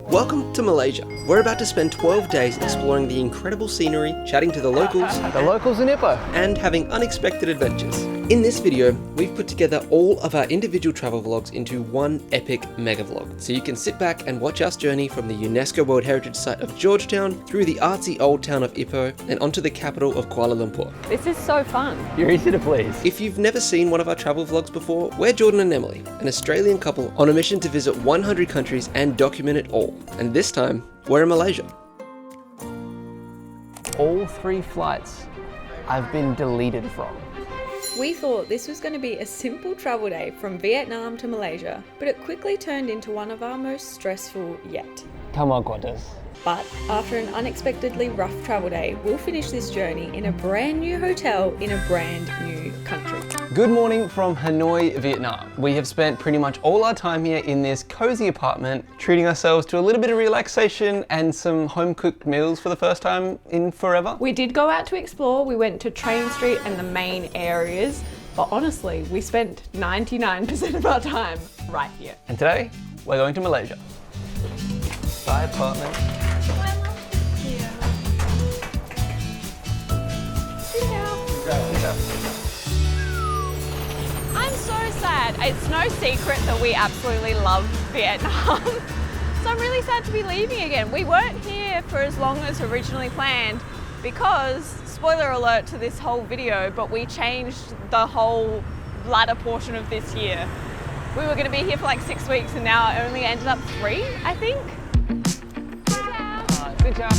Welcome to Malaysia. We're about to spend 12 days exploring the incredible scenery, chatting to the locals in Ipoh, and having unexpected adventures. In this video, we've put together all of our individual travel vlogs into one epic mega vlog, so you can sit back and watch our journey from the UNESCO World Heritage Site of Georgetown through the artsy old town of Ipoh and onto the capital of Kuala Lumpur. This is so fun. You're easy to please. If you've never seen one of our travel vlogs before, we're Jordan and Emily, an Australian couple on a mission to visit 100 countries and document it all. And this time, we're in Malaysia. All 3 flights I've been deleted from. We thought this was going to be a simple travel day from Vietnam to Malaysia, but it quickly turned into one of our most stressful yet. Come on, Qantas. But after an unexpectedly rough travel day, we'll finish this journey in a brand new hotel in a brand new country. Good morning from Hanoi, Vietnam. We have spent pretty much all our time here in this cozy apartment, treating ourselves to a little bit of relaxation and some home-cooked meals for the first time in forever. We did go out to explore. We went to Train Street and the main areas, but honestly, we spent 99% of our time right here. And today, we're going to Malaysia. Bye, apartment. I'm so sad. It's no secret that we absolutely love Vietnam. So I'm really sad to be leaving again. We weren't here for as long as originally planned because, spoiler alert to this whole video, but we changed the whole latter portion of this year. We were going to be here for like 6 weeks and now it only ended up 3, I think. Good job.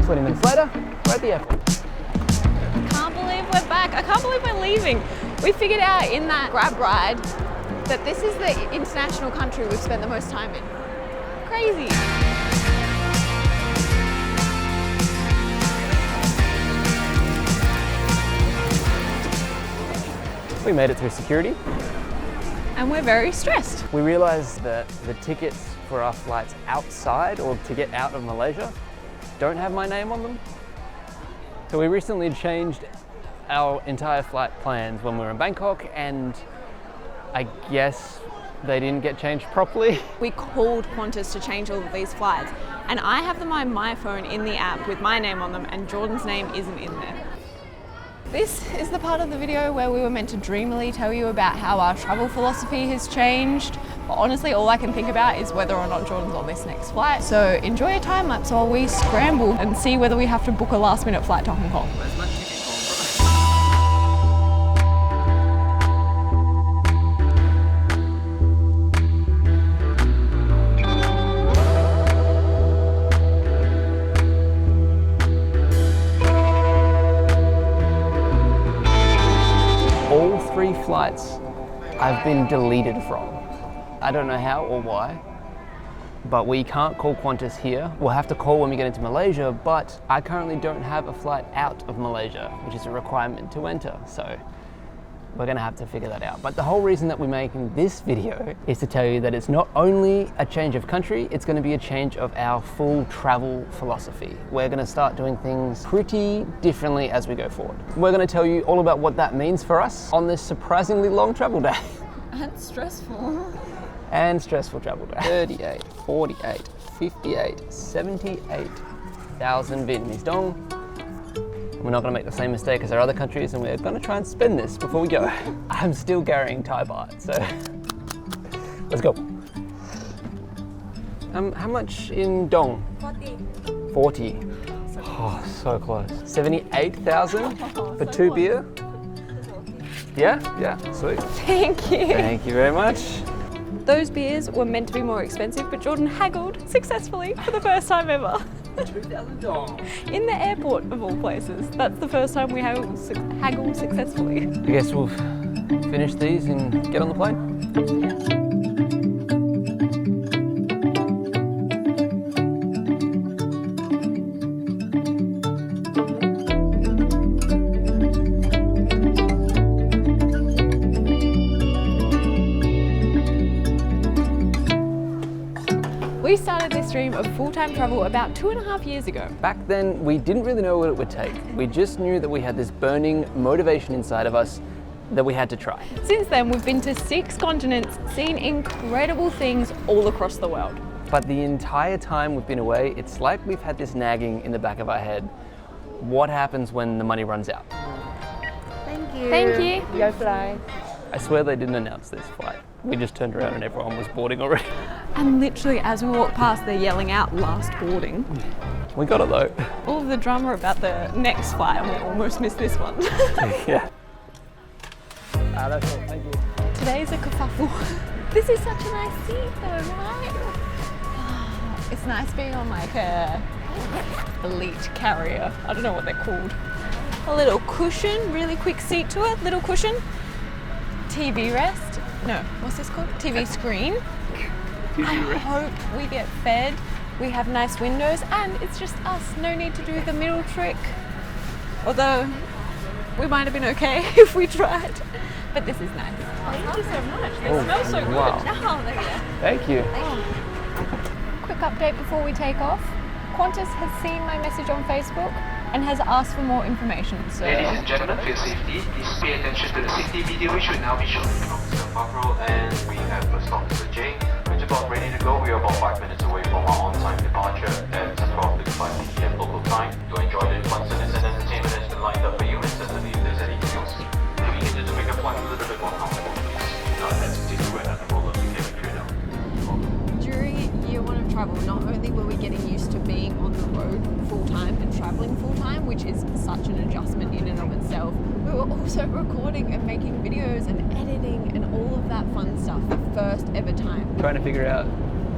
20 minutes later, we're at the airport. I can't believe we're back. I can't believe we're leaving. We figured out in that Grab ride that this is the international country we've spent the most time in. Crazy. We made it through security. And we're very stressed. We realized that the tickets for our flights outside or to get out of Malaysia don't have my name on them. So we recently changed our entire flight plans when we were in Bangkok, and I guess they didn't get changed properly. We called Qantas to change all of these flights, and I have them on my phone in the app with my name on them, and Jordan's name isn't in there. This is the part of the video where we were meant to dreamily tell you about how our travel philosophy has changed. But honestly, all I can think about is whether or not Jordan's on this next flight. So enjoy a time lapse while we scramble and see whether we have to book a last minute flight to Hong Kong. All 3 flights I've been deleted from. I don't know how or why, but we can't call Qantas here. We'll have to call when we get into Malaysia, but I currently don't have a flight out of Malaysia, which is a requirement to enter, so we're gonna have to figure that out. But the whole reason that we're making this video is to tell you that it's not only a change of country, it's gonna be a change of our full travel philosophy. We're gonna start doing things pretty differently as we go forward. We're gonna tell you all about what that means for us on this surprisingly long travel day. And stressful. And stressful travel day. 38, 48, 58, 78,000 Vietnamese dong. We're not gonna make the same mistake as our other countries, and we're gonna try and spend this before we go. I'm still carrying Thai baht, so let's go. How much in dong? 40. Oh, so close. 78,000 for 2 beer? Yeah, sweet. Thank you. Thank you very much. Those beers were meant to be more expensive, but Jordan haggled successfully for the first time ever. 2,000 dong. In the airport of all places. That's the first time we haggled successfully. I guess we'll finish these and get on the plane. We started this dream of full-time travel about 2.5 years ago. Back then, we didn't really know what it would take. We just knew that we had this burning motivation inside of us that we had to try. Since then, we've been to 6 continents, seen incredible things all across the world. But the entire time we've been away, it's like we've had this nagging in the back of our head. What happens when the money runs out? Thank you. Thank you. Go fly. I swear they didn't announce this flight. We just turned around and everyone was boarding already. And literally as we walk past, they're yelling out last boarding. We got it though. All of the drama about the next flight, and we almost missed this one. Yeah. That's all, thank you. Today's a kerfuffle. This is such a nice seat though, right? It's nice being on like a elite carrier. I don't know what they're called. A little cushion, really quick seat to it, little cushion. TV rest. No, what's this called? TV screen. I hope we get fed. We have nice windows and it's just us. No need to do the middle trick. Although we might have been okay if we tried. But this is nice. Thank you so much. They smell so good. Wow. Thank you. Quick update before we take off. Qantas has seen my message on Facebook and has asked for more information. So. Ladies and gentlemen, for your safety, please pay attention to the safety video which should now be shown. Mr. Buckrow, and we have stop Mr. J, which is about ready to go. We are about 5 minutes away from our on-time departure at 12:55 p.m. local time. Do enjoy the fun and entertainment that's been lined up for you, and certainly if there's anything else we needed to make a flight a little bit more comfortable, please do not hesitate to wear that roller to get it cleared out. During year 1 of travel, not only were we getting used to being on the road full-time and traveling full-time, which is such an adjustment in and of itself, we were also recording and making videos and editing and all of that fun stuff the first ever time. Trying to figure out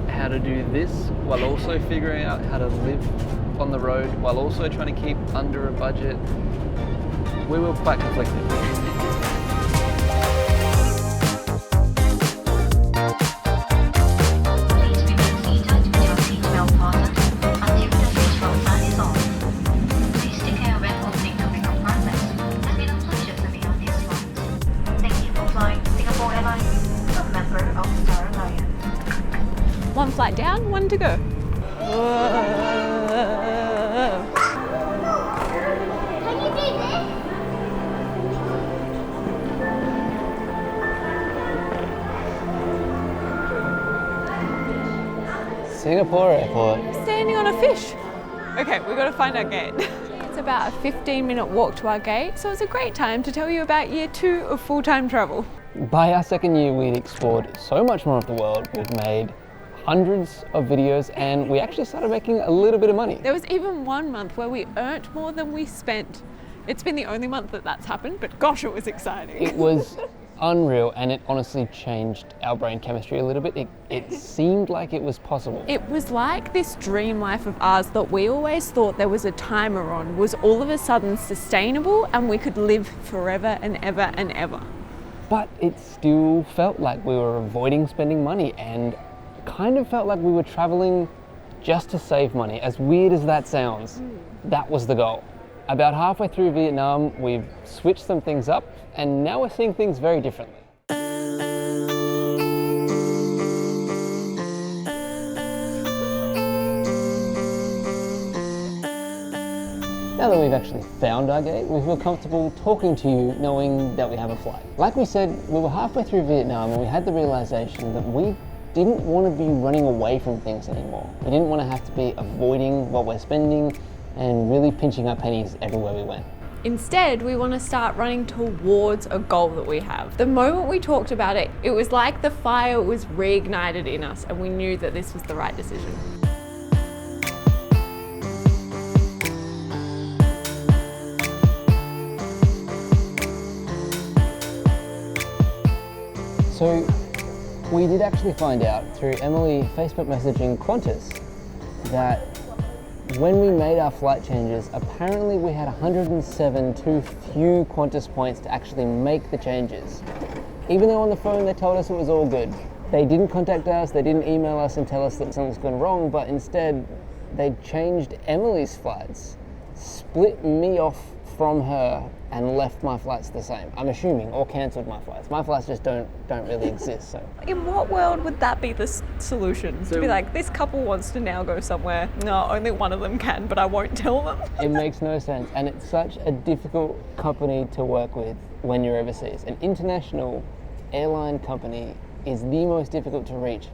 how to do this while also figuring out how to live on the road while also trying to keep under a budget. We were quite conflicted. One flight down, 1 to go. Singapore airport. Standing on a fish. Okay, we've got to find our gate. It's about a 15-minute walk to our gate, so it's a great time to tell you about year 2 of full-time travel. By our second year, we'd explored so much more of the world. We'd made hundreds of videos and we actually started making a little bit of money. There was even 1 month where we earned more than we spent. It's been the only month that that's happened, but gosh, it was exciting. It was unreal and it honestly changed our brain chemistry a little bit. It seemed like it was possible. It was like this dream life of ours that we always thought there was a timer on was all of a sudden sustainable and we could live forever and ever and ever. But it still felt like we were avoiding spending money and kind of felt like we were traveling just to save money. As weird as that sounds, that was the goal. About halfway through Vietnam, we've switched some things up and now we're seeing things very differently. Now that we've actually found our gate, we feel comfortable talking to you knowing that we have a flight. Like we said, we were halfway through Vietnam and we had the realization that we didn't want to be running away from things anymore. We didn't want to have to be avoiding what we're spending and really pinching our pennies everywhere we went. Instead, we want to start running towards a goal that we have. The moment we talked about it, it was like the fire was reignited in us and we knew that this was the right decision. So we did actually find out through Emily Facebook messaging Qantas that when we made our flight changes, apparently we had 107 too few Qantas points to actually make the changes. Even though on the phone they told us it was all good. They didn't contact us, they didn't email us and tell us that something's gone wrong, but instead they changed Emily's flights, split me off from her, and left my flights the same. I'm assuming, or cancelled my flights. My flights just don't really exist, so. In what world would that be the solution? To be like, this couple wants to now go somewhere. No, only one of them can, but I won't tell them. It makes no sense, and it's such a difficult company to work with when you're overseas. An international airline company is the most difficult to reach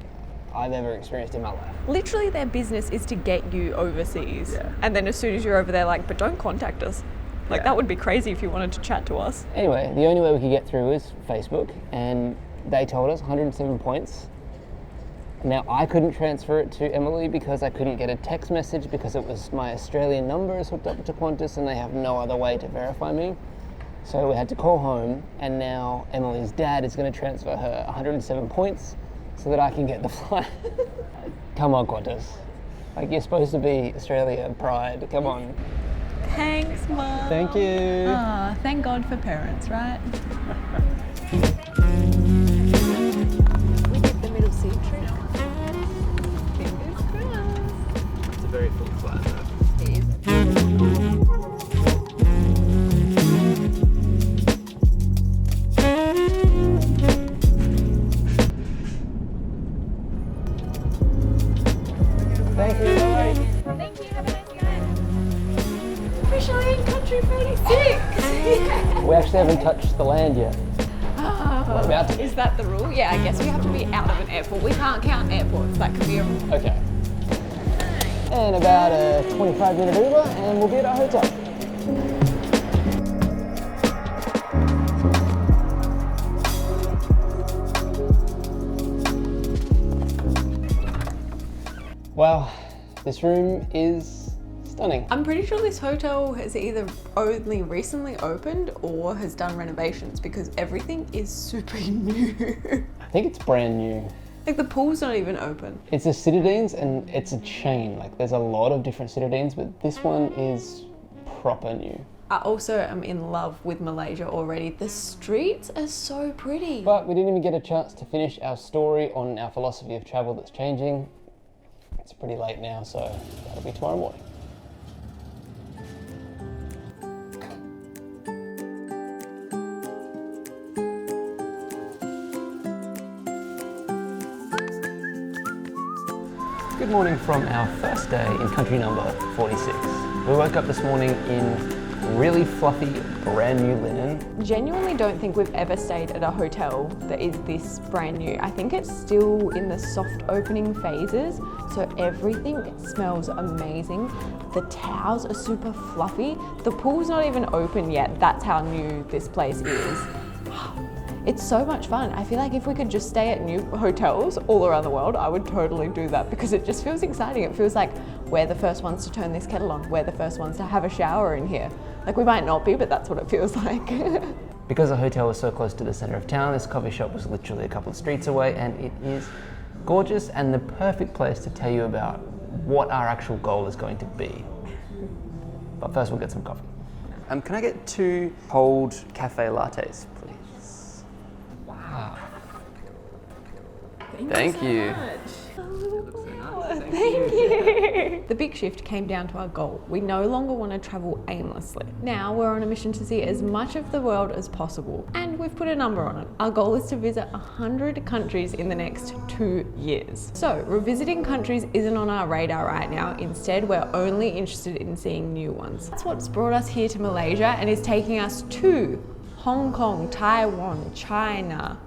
I've ever experienced in my life. Literally their business is to get you overseas. Yeah. And then as soon as you're over there, like, but don't contact us. Like, that would be crazy if you wanted to chat to us. Anyway, the only way we could get through was Facebook, and they told us 107 points. Now, I couldn't transfer it to Emily because I couldn't get a text message because it was my Australian number is hooked up to Qantas and they have no other way to verify me. So we had to call home, and now Emily's dad is going to transfer her 107 points so that I can get the flight. Come on, Qantas. Like, you're supposed to be Australia pride. Come on. Thanks, Mum. Thank you. Ah, thank God for parents, right? We did the middle seat trick. Fingers crossed. It's a very full flight though. It is. Thank you. Bye. Thank you. Have a nice night. Officially in country 46. We actually haven't touched the land yet. We're about to. Is that the rule? Yeah, I guess we have to be out of an airport. We can't count airports. That could be a rule. Okay. And about a 25-minute Uber, and we'll be at our hotel. Wow, this room is stunning. I'm pretty sure this hotel has either only recently opened or has done renovations because everything is super new. I think it's brand new. Like, the pool's not even open. It's a Citadines and it's a chain. Like, there's a lot of different Citadines, but this one is proper new. I also am in love with Malaysia already. The streets are so pretty. But we didn't even get a chance to finish our story on our philosophy of travel that's changing. It's pretty late now, so that'll be tomorrow morning. Good morning from our first day in country number 46. We woke up this morning in really fluffy, brand new linen. Genuinely don't think we've ever stayed at a hotel that is this brand new. I think it's still in the soft opening phases, so everything smells amazing. The towels are super fluffy. The pool's not even open yet. That's how new this place is. It's so much fun. I feel like if we could just stay at new hotels all around the world, I would totally do that because it just feels exciting. It feels like we're the first ones to turn this kettle on. We're the first ones to have a shower in here. Like, we might not be, but that's what it feels like. Because the hotel was so close to the center of town, this coffee shop was literally a couple of streets away, and it is gorgeous and the perfect place to tell you about what our actual goal is going to be. But first we'll get some coffee. Can I get 2 cold cafe lattes, please? Wow. Thank you. Thank you. The big shift came down to our goal. We no longer want to travel aimlessly. Now we're on a mission to see as much of the world as possible, and we've put a number on it. Our goal is to visit 100 countries in the next 2 years. So revisiting countries isn't on our radar right now. Instead, we're only interested in seeing new ones. That's what's brought us here to Malaysia and is taking us to Hong Kong, Taiwan, China,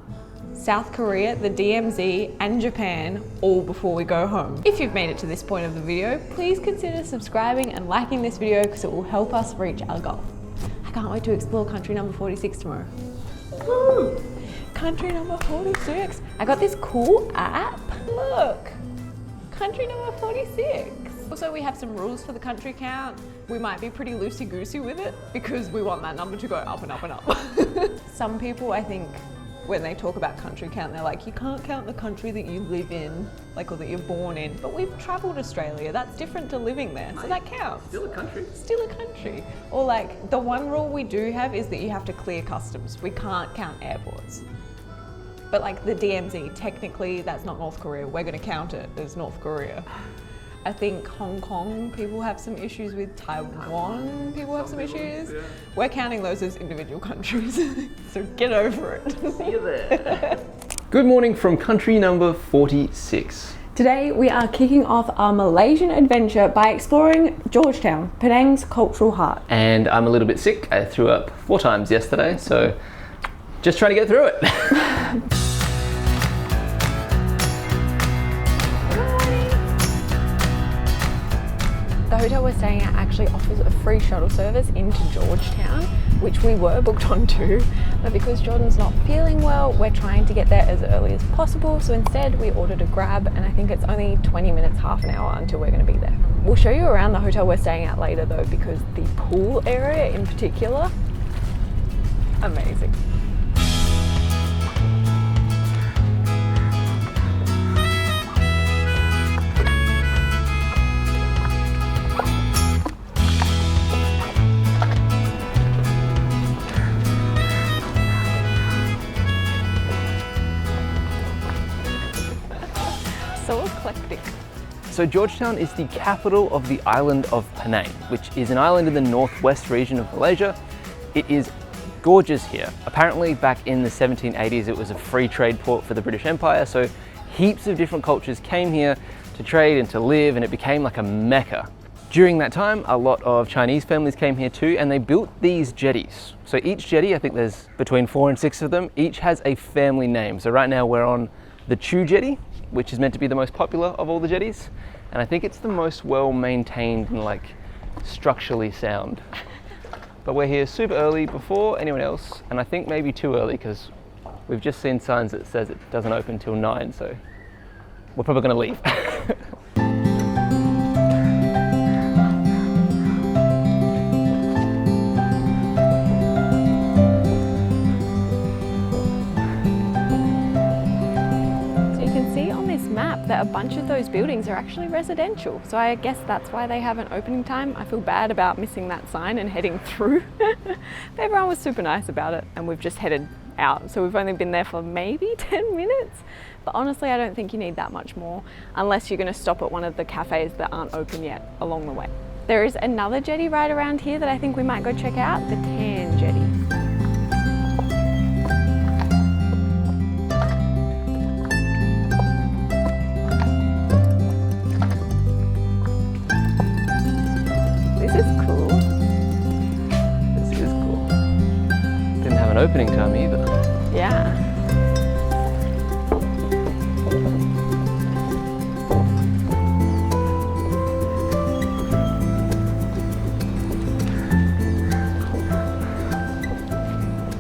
South Korea, the DMZ, and Japan, all before we go home. If you've made it to this point of the video, please consider subscribing and liking this video because it will help us reach our goal. I can't wait to explore country number 46 tomorrow. Woo! Country number 46. I got this cool app. Look, country number 46. Also, we have some rules for the country count. We might be pretty loosey-goosey with it because we want that number to go up and up and up. Some people, I think, when they talk about country count, they're like, you can't count the country that you live in, like, or that you're born in. But we've traveled Australia. That's different to living there, so that counts. Still a country. Still a country. Or like, the one rule we do have is that you have to clear customs. We can't count airports. But like the DMZ, technically that's not North Korea. We're gonna count it as North Korea. I think Hong Kong people have some issues with, Taiwan people have some issues. Yeah. We're counting those as individual countries, so get over it. See you there. Good morning from country number 46. Today we are kicking off our Malaysian adventure by exploring Georgetown, Penang's cultural heart. And I'm a little bit sick. I threw up 4 times yesterday, so just trying to get through it. The hotel we're staying at actually offers a free shuttle service into Georgetown, which we were booked onto, but because Jordan's not feeling well, we're trying to get there as early as possible. So instead we ordered a grab, and I think it's only 20 minutes, half an hour until we're going to be there. We'll show you around the hotel we're staying at later though, because the pool area in particular, amazing. So eclectic. So Georgetown is the capital of the island of Penang, which is an island in the northwest region of Malaysia. It is gorgeous here. Apparently back in the 1780s it was a free trade port for the British Empire, so heaps of different cultures came here to trade and to live, and it became like a mecca. During that time, a lot of Chinese families came here too, and they built these jetties. So each jetty, I think there's between 4 and 6 of them, each has a family name. So right now we're on the Chu jetty, which is meant to be the most popular of all the jetties, and I think it's the most well maintained and like structurally sound. But we're here super early before anyone else, and I think maybe too early because we've just seen signs that says it doesn't open till 9, so we're probably going to leave. That a bunch of those buildings are actually residential, so I guess that's why they have an opening time. I feel bad about missing that sign and heading through. But everyone was super nice about it, and we've just headed out, so we've only been there for maybe 10 minutes, but honestly I don't think you need that much more unless you're going to stop at one of the cafes that aren't open yet along the way. There is another jetty right around here that I think we might go check out, the Tan jetty. Opening time either. Yeah.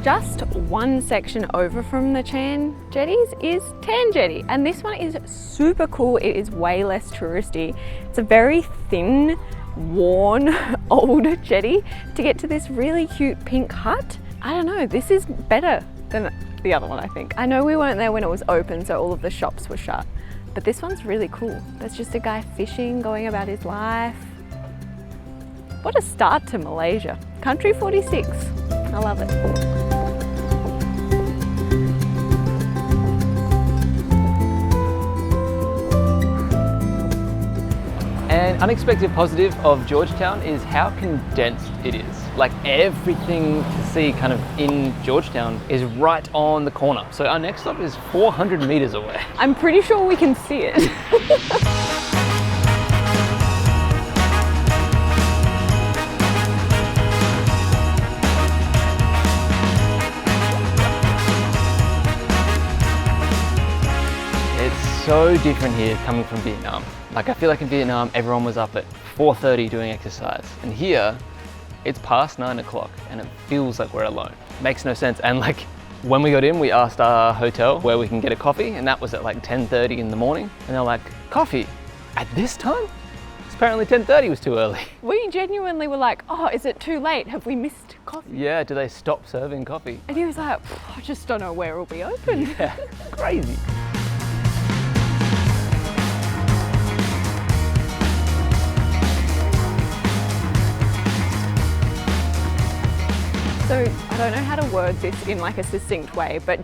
Just one section over from the Chan jetties is Tan jetty, and this one is super cool. It is way less touristy. It's a very thin, worn, old jetty to get to this really cute pink hut. I don't know, this is better than the other one, I think. I know we weren't there when it was open, so all of the shops were shut, but this one's really cool. There's just a guy fishing, going about his life. What a start to Malaysia. Country 46, I love it. An unexpected positive of Georgetown is how condensed it is. Like everything to see kind of in Georgetown is right on the corner. So our next stop is 400 meters away. I'm pretty sure we can see it. It's so different here coming from Vietnam. Like I feel like in Vietnam, everyone was up at 4:30 doing exercise. And here, it's past 9 o'clock and it feels like we're alone. Makes no sense. And like when we got in, we asked our hotel where we can get a coffee, and that was at like 10:30 in the morning. And they're like, coffee at this time? Apparently 10:30 was too early. We genuinely were like, oh, is it too late? Have we missed coffee? Yeah, do they stop serving coffee? And he was like, I just don't know where it'll be open. Yeah, crazy. So I don't know how to word this in like a succinct way, but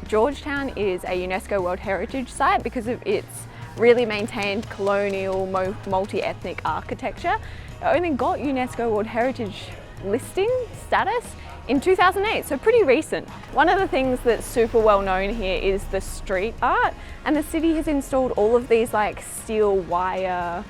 Georgetown is a UNESCO World Heritage Site because of its really maintained colonial, multi-ethnic architecture. It only got UNESCO World Heritage listing status in 2008, so pretty recent. One of the things that's super well known here is the street art, and the city has installed all of these like steel wire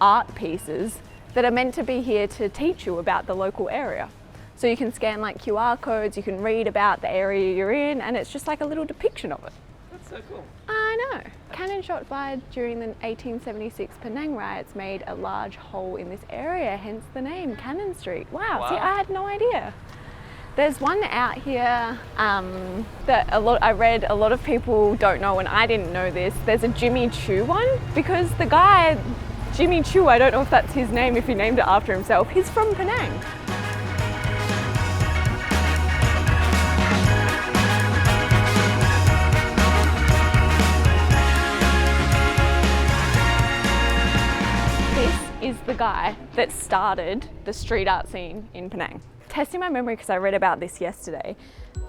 art pieces that are meant to be here to teach you about the local area. So you can scan like QR codes, you can read about the area you're in, and it's just like a little depiction of it. That's so cool. I know. Cannon shot fired during the 1876 Penang riots made a large hole in this area, hence the name Cannon Street. Wow. See, I had no idea. There's one out here that I read a lot of people don't know, and I didn't know this. There's a Jimmy Choo one, because the guy, Jimmy Choo, I don't know if that's his name, if he named it after himself, he's from Penang. Is the guy that started the street art scene in Penang. Testing my memory because I read about this yesterday,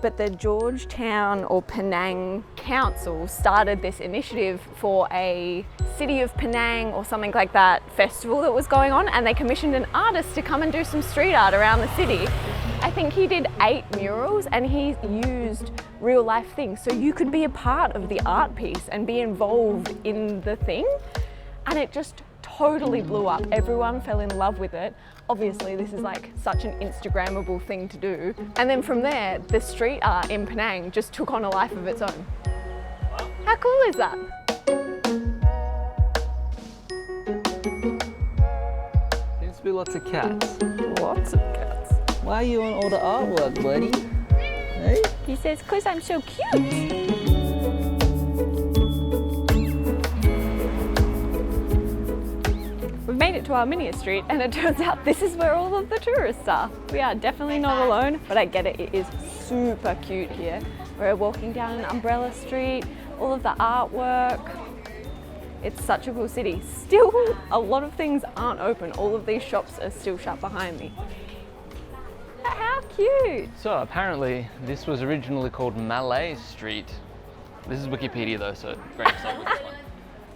but the Georgetown or Penang Council started this initiative for a City of Penang or something like that festival that was going on, and they commissioned an artist to come and do some street art around the city. I think he did 8 murals and he used real life things, so you could be a part of the art piece and be involved in the thing, and it just totally blew up. Everyone fell in love with it. Obviously, this is like such an Instagrammable thing to do. And then from there, the street art in Penang just took on a life of its own. How cool is that? Seems to be lots of cats. Lots of cats. Why are you on all the artwork, buddy? Hey? He says, "'Cause I'm so cute." We've made it to Arminia Street, and it turns out this is where all of the tourists are. We are definitely not alone, but I get it, it is super cute here. We're walking down an umbrella street, all of the artwork. It's such a cool city. Still, a lot of things aren't open. All of these shops are still shut behind me. How cute! So apparently this was originally called Malay Street. This is Wikipedia though, so grain of salt with this one.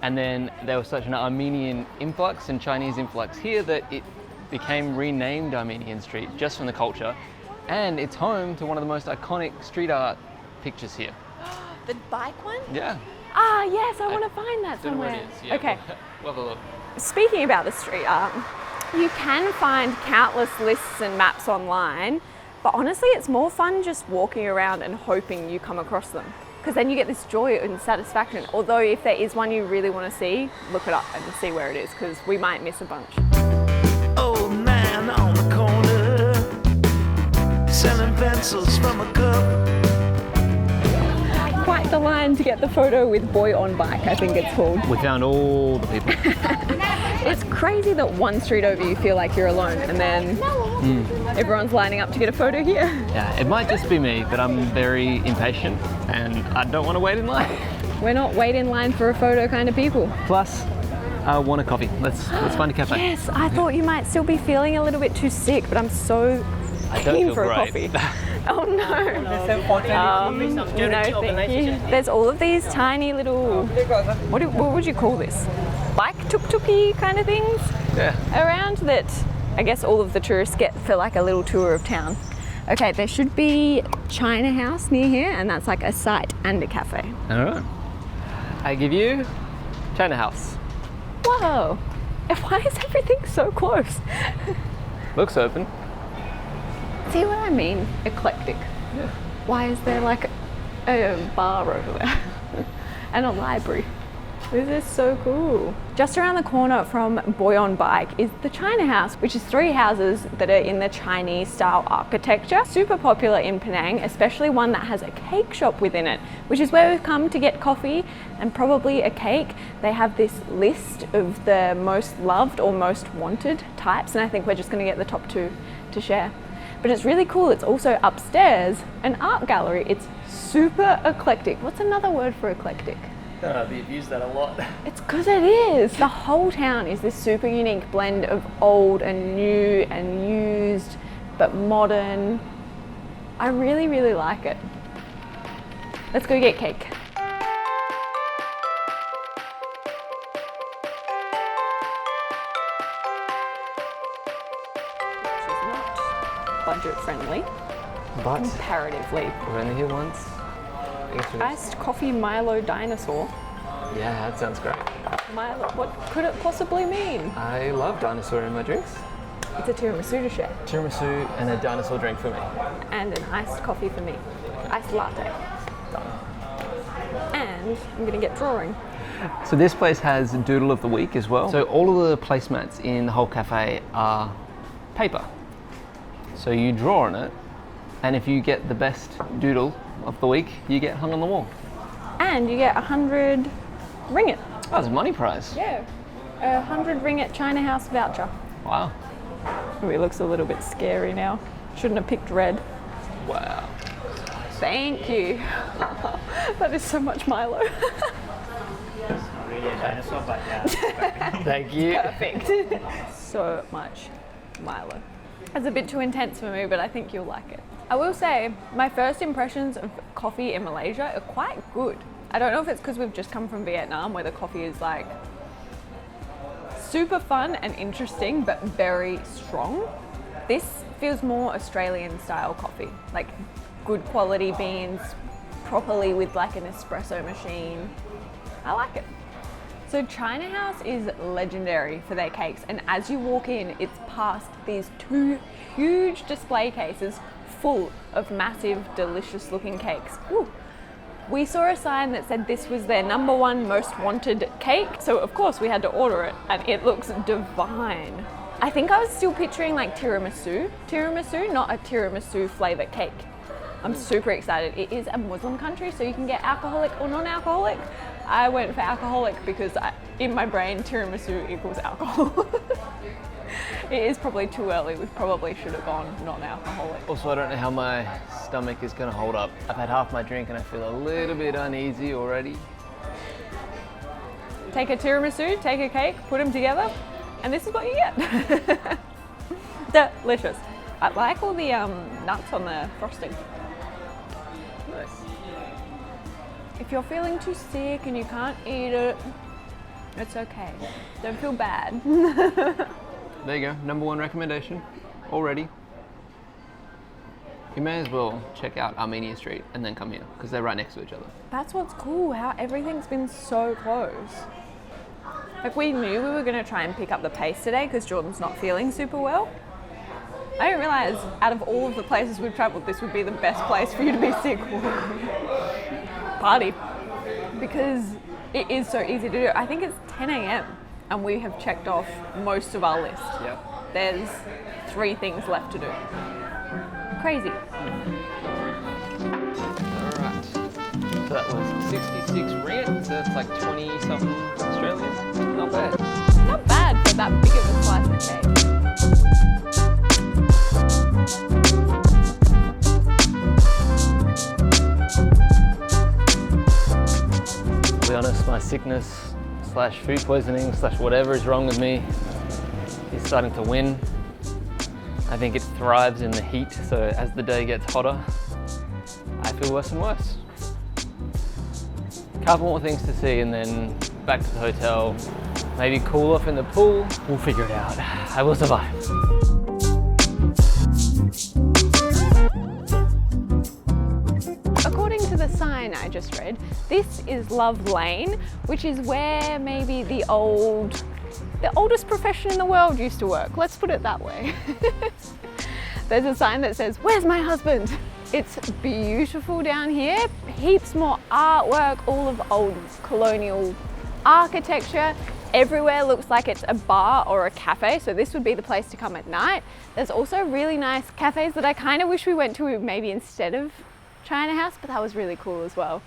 And then there was such an Armenian influx and Chinese influx here that it became renamed Armenian Street just from the culture. And it's home to one of the most iconic street art pictures here. The bike one? Yeah. Ah, yes, I want to find that Don't know somewhere. where it is. Yeah, okay. We'll have a look. Speaking about the street art, you can find countless lists and maps online, but honestly, it's more fun just walking around and hoping you come across them. Because then you get this joy and satisfaction. Although if there is one you really want to see, look it up and see where it is, because we might miss a bunch. Old man on the corner, selling pencils from a cup. Quite the line to get the photo with Boy on Bike, I think it's called. We found all the people. It's crazy that one street over you feel like you're alone, and then everyone's lining up to get a photo here. Yeah, it might just be me, but I'm very impatient and I don't want to wait in line. We're not wait in line for a photo kind of people. Plus, I want a coffee. Let's find a cafe. Yes, I thought you might still be feeling a little bit too sick, but I'm so I don't keen feel for great. a coffee. Oh no. No, thank you. There's all of these tiny little, what would you call this? Bike tuk-tuky kind of things around that I guess all of the tourists get for like a little tour of town. Okay, there should be China House near here, and that's like a site and a cafe. All right. I give you China House. Whoa. Why is everything so close? Looks open. See what I mean? Eclectic. Yeah. Why is there like a bar over there and a library? This is so cool. Just around the corner from Boy on Bike is the China House, which is 3 houses that are in the Chinese style architecture. Super popular in Penang, especially one that has a cake shop within it, which is where we've come to get coffee and probably a cake. They have this list of the most loved or most wanted types, and I think we're just gonna get the top 2 to share. But it's really cool. It's also upstairs an art gallery. It's super eclectic. What's another word for eclectic? You've used that a lot. It's because it is. The whole town is this super unique blend of old and new and used, but modern. I really, really like it. Let's go get cake. budget friendly, But comparatively. we're only here once. Iced coffee Milo dinosaur. Yeah, that sounds great. Milo, what could it possibly mean? I love dinosaur in my drinks. It's a tiramisu to share. Tiramisu and a dinosaur drink for me. And an iced coffee for me. Iced latte. And I'm gonna get drawing. So this place has Doodle of the Week as well. So all of the placemats in the whole cafe are paper. So you draw on it, and if you get the best doodle of the week, you get hung on the wall. And you get 100 ringgit. Oh, it's a money prize. Yeah, 100 ringgit China House voucher. Wow. Oh, he looks a little bit scary now. Shouldn't have picked red. Wow. Thank you. That is so much Milo. Thank you. Perfect. So much Milo. It's a bit too intense for me, but I think you'll like it. I will say, my first impressions of coffee in Malaysia are quite good. I don't know if it's because we've just come from Vietnam where the coffee is like super fun and interesting, but very strong. This feels more Australian style coffee, like good quality beans, properly with like an espresso machine. I like it. So China House is legendary for their cakes, and as you walk in, it's past these two huge display cases full of massive, delicious looking cakes. Ooh. We saw a sign that said this was their #1 most wanted cake, so of course we had to order it, and it looks divine. I think I was still picturing like tiramisu, not a tiramisu flavor cake. I'm super excited. It is a Muslim country, so you can get alcoholic or non-alcoholic. I went for alcoholic because in my brain, tiramisu equals alcohol. It is probably too early. We probably should have gone non-alcoholic. Also, I don't know how my stomach is going to hold up. I've had half my drink and I feel a little bit uneasy already. Take a tiramisu, take a cake, put them together, and this is what you get. Delicious. I like all the nuts on the frosting. Nice. If you're feeling too sick and you can't eat it, it's okay. Don't feel bad. There you go, #1 recommendation already. You may as well check out Armenia Street and then come here because they're right next to each other. That's what's cool, how everything's been so close. Like we knew we were going to try and pick up the pace today because Jordan's not feeling super well. I didn't realise out of all of the places we've travelled, this would be the best place for you to be sick. Party. Because it is so easy to do. I think it's 10 a.m. and we have checked off most of our list. Yep. There's 3 things left to do. Crazy. Alright. So that was 66 ringgit, so that's like 20 something Australian. Not bad. Not bad for that big of a slice of cake. To be honest, my sickness / food poisoning / whatever is wrong with me is starting to win. I think it thrives in the heat, so as the day gets hotter, I feel worse and worse. Couple more things to see and then back to the hotel. Maybe cool off in the pool. We'll figure it out. I will survive. According to the sign I just read, this is Love Lane, which is where maybe the oldest profession in the world used to work. Let's put it that way. There's a sign that says, "Where's my husband?" It's beautiful down here. Heaps more artwork, all of old colonial architecture. Everywhere looks like it's a bar or a cafe, so this would be the place to come at night. There's also really nice cafes that I kind of wish we went to maybe instead of China House, but that was really cool as well.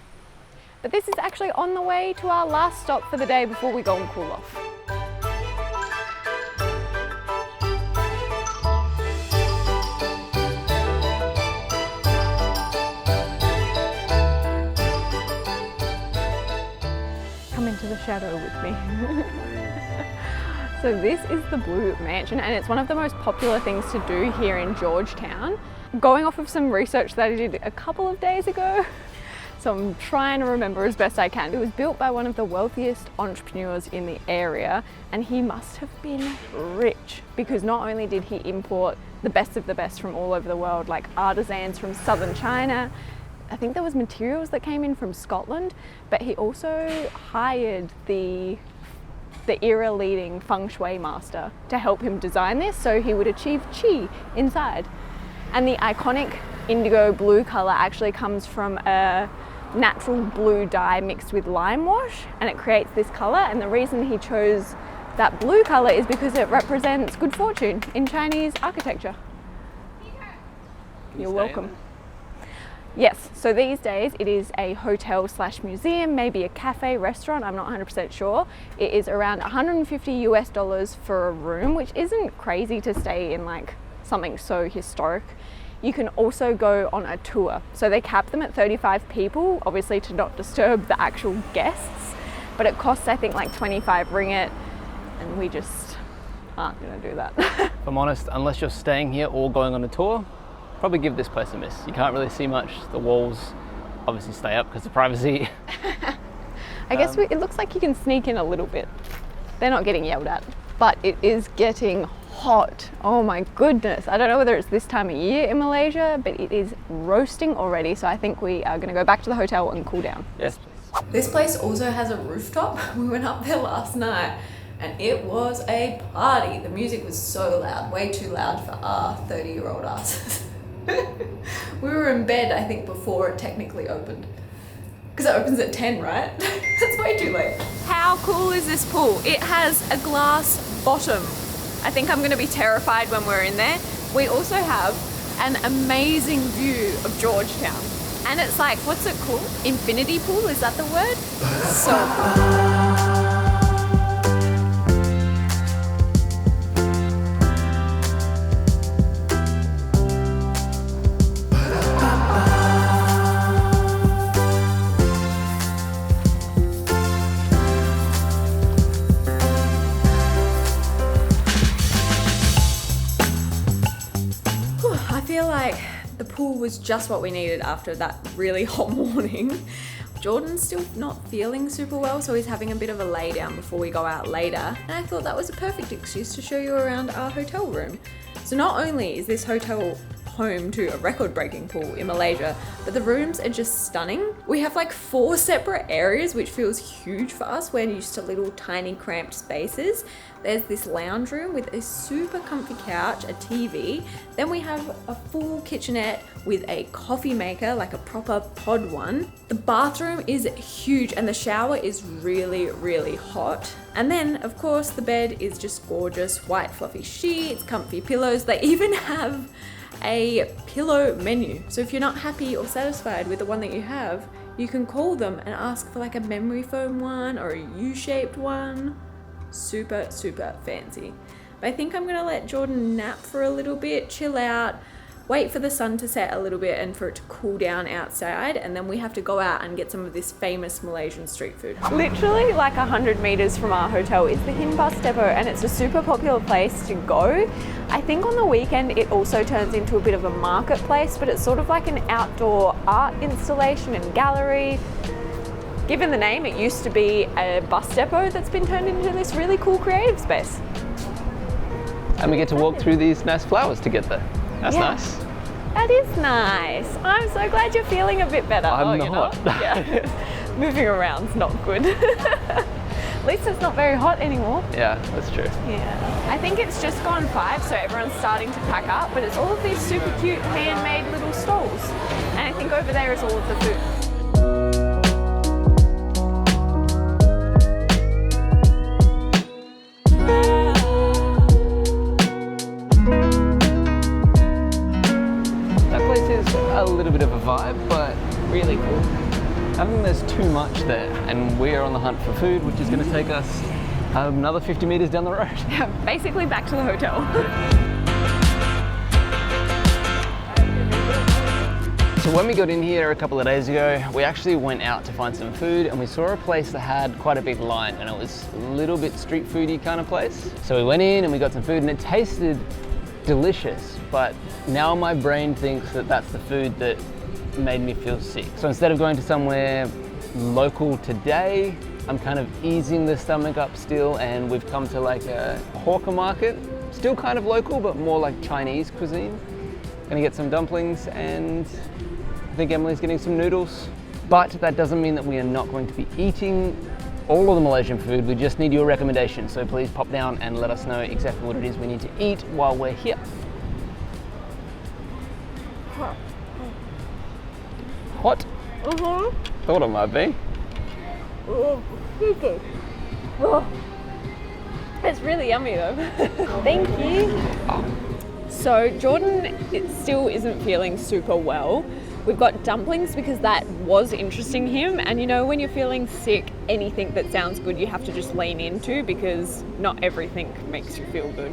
But this is actually on the way to our last stop for the day before we go and cool off. Come into the shadow with me. So this is the Blue Mansion, and it's one of the most popular things to do here in Georgetown. Going off of some research that I did a couple of days ago, so I'm trying to remember as best I can. It was built by one of the wealthiest entrepreneurs in the area, and he must have been rich because not only did he import the best of the best from all over the world, like artisans from southern China, I think there was materials that came in from Scotland, but he also hired the era leading feng shui master to help him design this so he would achieve qi inside. And the iconic indigo blue color actually comes from a natural blue dye mixed with lime wash, and it creates this color. And the reason he chose that blue color is because it represents good fortune in Chinese architecture. You're welcome. Yes, so these days it is a hotel slash museum, maybe a cafe, restaurant, I'm not 100% sure. It is around $150 US for a room, which isn't crazy to stay in like something so historic. You can also go on a tour. So they cap them at 35 people, obviously to not disturb the actual guests, but it costs I think like 25 ringgit, and we just aren't gonna do that. If I'm honest, unless you're staying here or going on a tour, probably give this place a miss. You can't really see much. The walls obviously stay up because of privacy. I guess it looks like you can sneak in a little bit. They're not getting yelled at, but it is getting hot. Oh my goodness. I don't know whether it's this time of year in Malaysia, but it is roasting already. So I think we are gonna go back to the hotel and cool down. Yes. This place also has a rooftop. We went up there last night and it was a party. The music was so loud, way too loud for our 30-year-old asses. We were in bed, I think, before it technically opened. Because it opens at 10, right? That's way too late. How cool is this pool? It has a glass bottom. I think I'm going to be terrified when we're in there. We also have an amazing view of Georgetown. And it's like, what's it called? Infinity pool, is that the word? So cool. The pool was just what we needed after that really hot morning. Jordan's still not feeling super well, so he's having a bit of a lay down before we go out later. And I thought that was a perfect excuse to show you around our hotel room. So not only is this hotel home to a record-breaking pool in Malaysia, but the rooms are just stunning. We have like 4 separate areas, which feels huge for us. We're used to little tiny cramped spaces. There's this lounge room with a super comfy couch, a TV. Then we have a full kitchenette with a coffee maker, like a proper pod one. The bathroom is huge and the shower is really, really hot. And then, of course, the bed is just gorgeous. White fluffy sheets, comfy pillows. They even have a pillow menu. So if you're not happy or satisfied with the one that you have, you can call them and ask for like a memory foam one or a U-shaped one. Super, super fancy. But I think I'm gonna let Jordan nap for a little bit, chill out, wait for the sun to set a little bit and for it to cool down outside, and then we have to go out and get some of this famous Malaysian street food. Literally like 100 meters from our hotel is the Hin bus depot, and it's a super popular place to go. I think on the weekend it also turns into a bit of a marketplace, but it's sort of like an outdoor art installation and gallery. Given the name, it used to be a bus depot that's been turned into this really cool creative space. And we get to walk through these nice flowers to get there. That's nice. That is nice. I'm so glad you're feeling a bit better. I'm not. Yeah. Moving around's not good. At least it's not very hot anymore. Yeah, that's true. Yeah. I think it's just gone 5, so everyone's starting to pack up, but it's all of these super cute handmade little stalls. And I think over there is all of the food. A little bit of a vibe, but really cool. I don't think there's too much there, and we're on the hunt for food, which is going to take us another 50 meters down the road. Yeah, basically back to the hotel. So when we got in here a couple of days ago, we actually went out to find some food, and we saw a place that had quite a big line, and it was a little bit street foodie kind of place. So we went in and we got some food, and it tasted delicious, but now my brain thinks that that's the food that made me feel sick. So instead of going to somewhere local today, I'm kind of easing the stomach up still, and we've come to like a hawker market. Still kind of local, but more like Chinese cuisine. Gonna get some dumplings, and I think Emily's getting some noodles. But that doesn't mean that we are not going to be eating all of the Malaysian food. We just need your recommendation. So please pop down and let us know exactly what it is we need to eat while we're here. Hot? Thought it might be. It's really yummy though. Thank you. So Jordan still isn't feeling super well. We've got dumplings because that was interesting him, and you know, when you're feeling sick, anything that sounds good you have to just lean into, because not everything makes you feel good.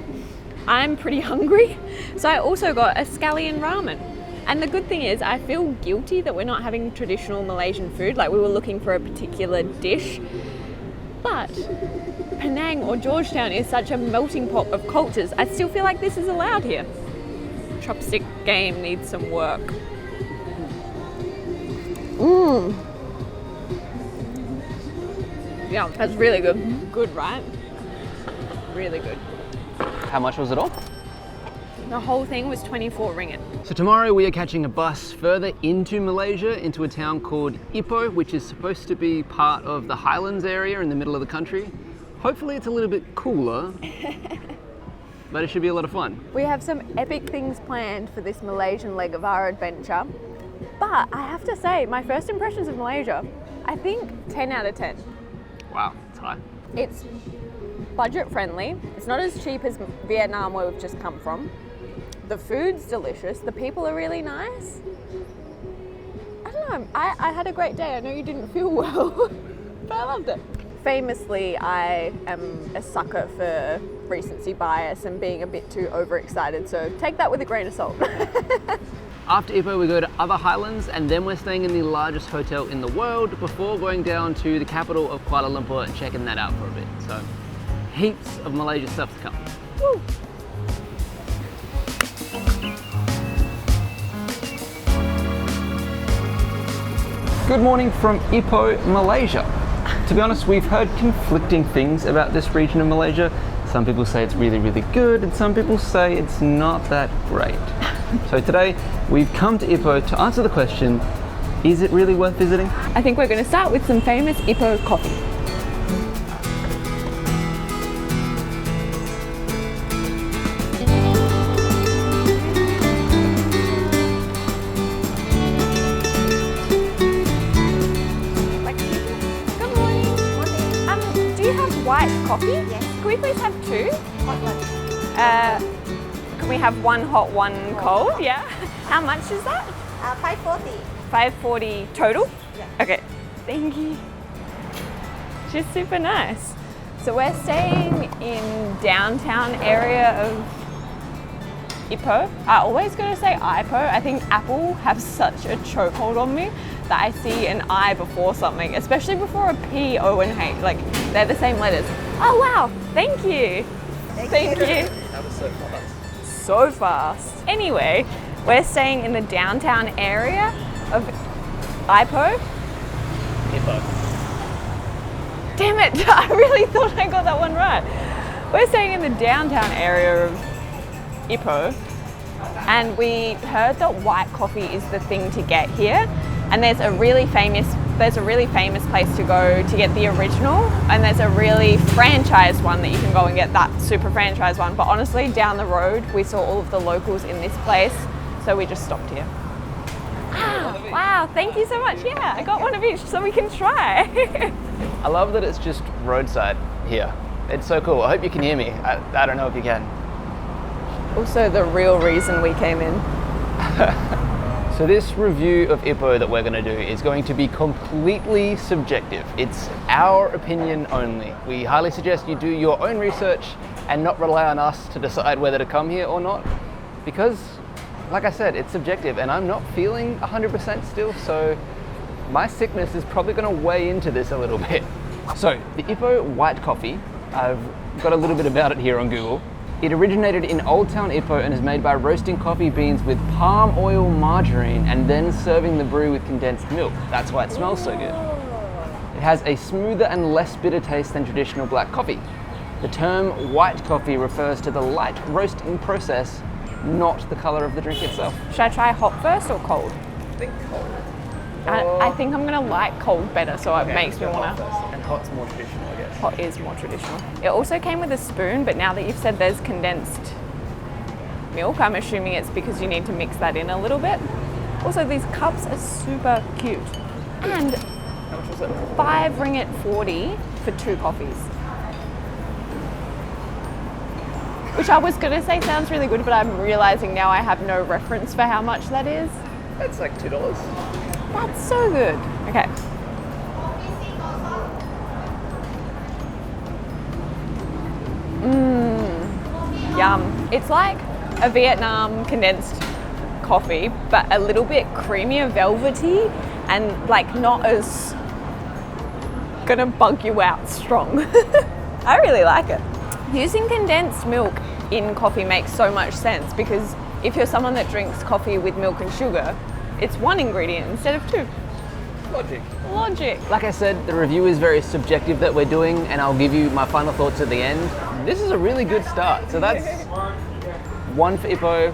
I'm pretty hungry, so I also got a scallion ramen. And the good thing is, I feel guilty that we're not having traditional Malaysian food, like we were looking for a particular dish. But Penang or Georgetown is such a melting pot of cultures, I still feel like this is allowed here. Chopstick game needs some work. Yeah, that's really good. Good, right? Really good. How much was it all? The whole thing was 24 ringgit. So tomorrow we are catching a bus further into Malaysia, into a town called Ipoh, which is supposed to be part of the Highlands area in the middle of the country. Hopefully it's a little bit cooler, but it should be a lot of fun. We have some epic things planned for this Malaysian leg of our adventure. But I have to say, my first impressions of Malaysia, I think 10 out of 10. Wow, it's high. It's budget friendly. It's not as cheap as Vietnam, where we've just come from. The food's delicious. The people are really nice. I don't know, I had a great day. I know you didn't feel well, but I loved it. Famously, I am a sucker for recency bias and being a bit too overexcited, so take that with a grain of salt. After Ipoh, we go to other Highlands, and then we're staying in the largest hotel in the world before going down to the capital of Kuala Lumpur and checking that out for a bit. So, heaps of Malaysia stuff to come. Woo. Good morning from Ipoh, Malaysia. To be honest, we've heard conflicting things about this region of Malaysia. Some people say it's really, really good, and some people say it's not that great. So today, we've come to Ipoh to answer the question, is it really worth visiting? I think we're going to start with some famous Ipoh coffee. Good morning. Do you have white coffee? Yes. Can we please have two? Hot one. Can we have one hot, one cold? Yeah. How much is that? 540. 540 total? Yeah. Okay. Thank you. She's super nice. So we're staying in downtown area of Ipoh. I always go to say Ipoh. I think Apple have such a chokehold on me that I see an I before something, especially before a P, O, and H. Like, they're the same letters. Oh wow, thank you. Thank you. That was so fast. So fast. Anyway, we're staying in the downtown area of Ipoh. Ipoh. Damn it, I really thought I got that one right. We're staying in the downtown area of Ipoh, and we heard that white coffee is the thing to get here. And there's a really famous place to go to get the original, and there's a really franchised one that you can go and get that super franchised one. But honestly, down the road, we saw all of the locals in this place, so we just stopped here. Wow, thank you so much. Yeah, I got one of each so we can try. I love that it's just roadside here. It's so cool. I hope you can hear me. I don't know if you can. Also the real reason we came in. So this review of Ipoh that we're going to do is going to be completely subjective. It's our opinion only. We highly suggest you do your own research and not rely on us to decide whether to come here or not, because, like I said, it's subjective and I'm not feeling 100% still, so my sickness is probably going to weigh into this a little bit. So the Ipoh white coffee, I've got a little bit about it here on Google. It originated in Old Town Ipoh and is made by roasting coffee beans with palm oil margarine and then serving the brew with condensed milk. That's why it smells so good. It has a smoother and less bitter taste than traditional black coffee. The term white coffee refers to the light roasting process, not the color of the drink itself. Should I try hot first or cold? I think cold. I think I'm gonna like cold better, so it makes me wanna. And hot's more traditional, I guess. Hot is more traditional. It also came with a spoon, but now that you've said there's condensed milk, I'm assuming it's because you need to mix that in a little bit. Also, these cups are super cute. And How much was it? 5 ringgit 40 for 2 coffees. Which I was gonna say sounds really good, but I'm realizing now I have no reference for how much that is. That's like $2. That's so good. Okay. Yum. It's like a Vietnam condensed coffee, but a little bit creamier, velvety, and like not as gonna bug you out strong. I really like it. Using condensed milk in coffee makes so much sense because if you're someone that drinks coffee with milk and sugar, it's 1 ingredient instead of 2. Logic. Like I said, the review is very subjective that we're doing, and I'll give you my final thoughts at the end. This is a really good start. So that's 1 for Ipoh,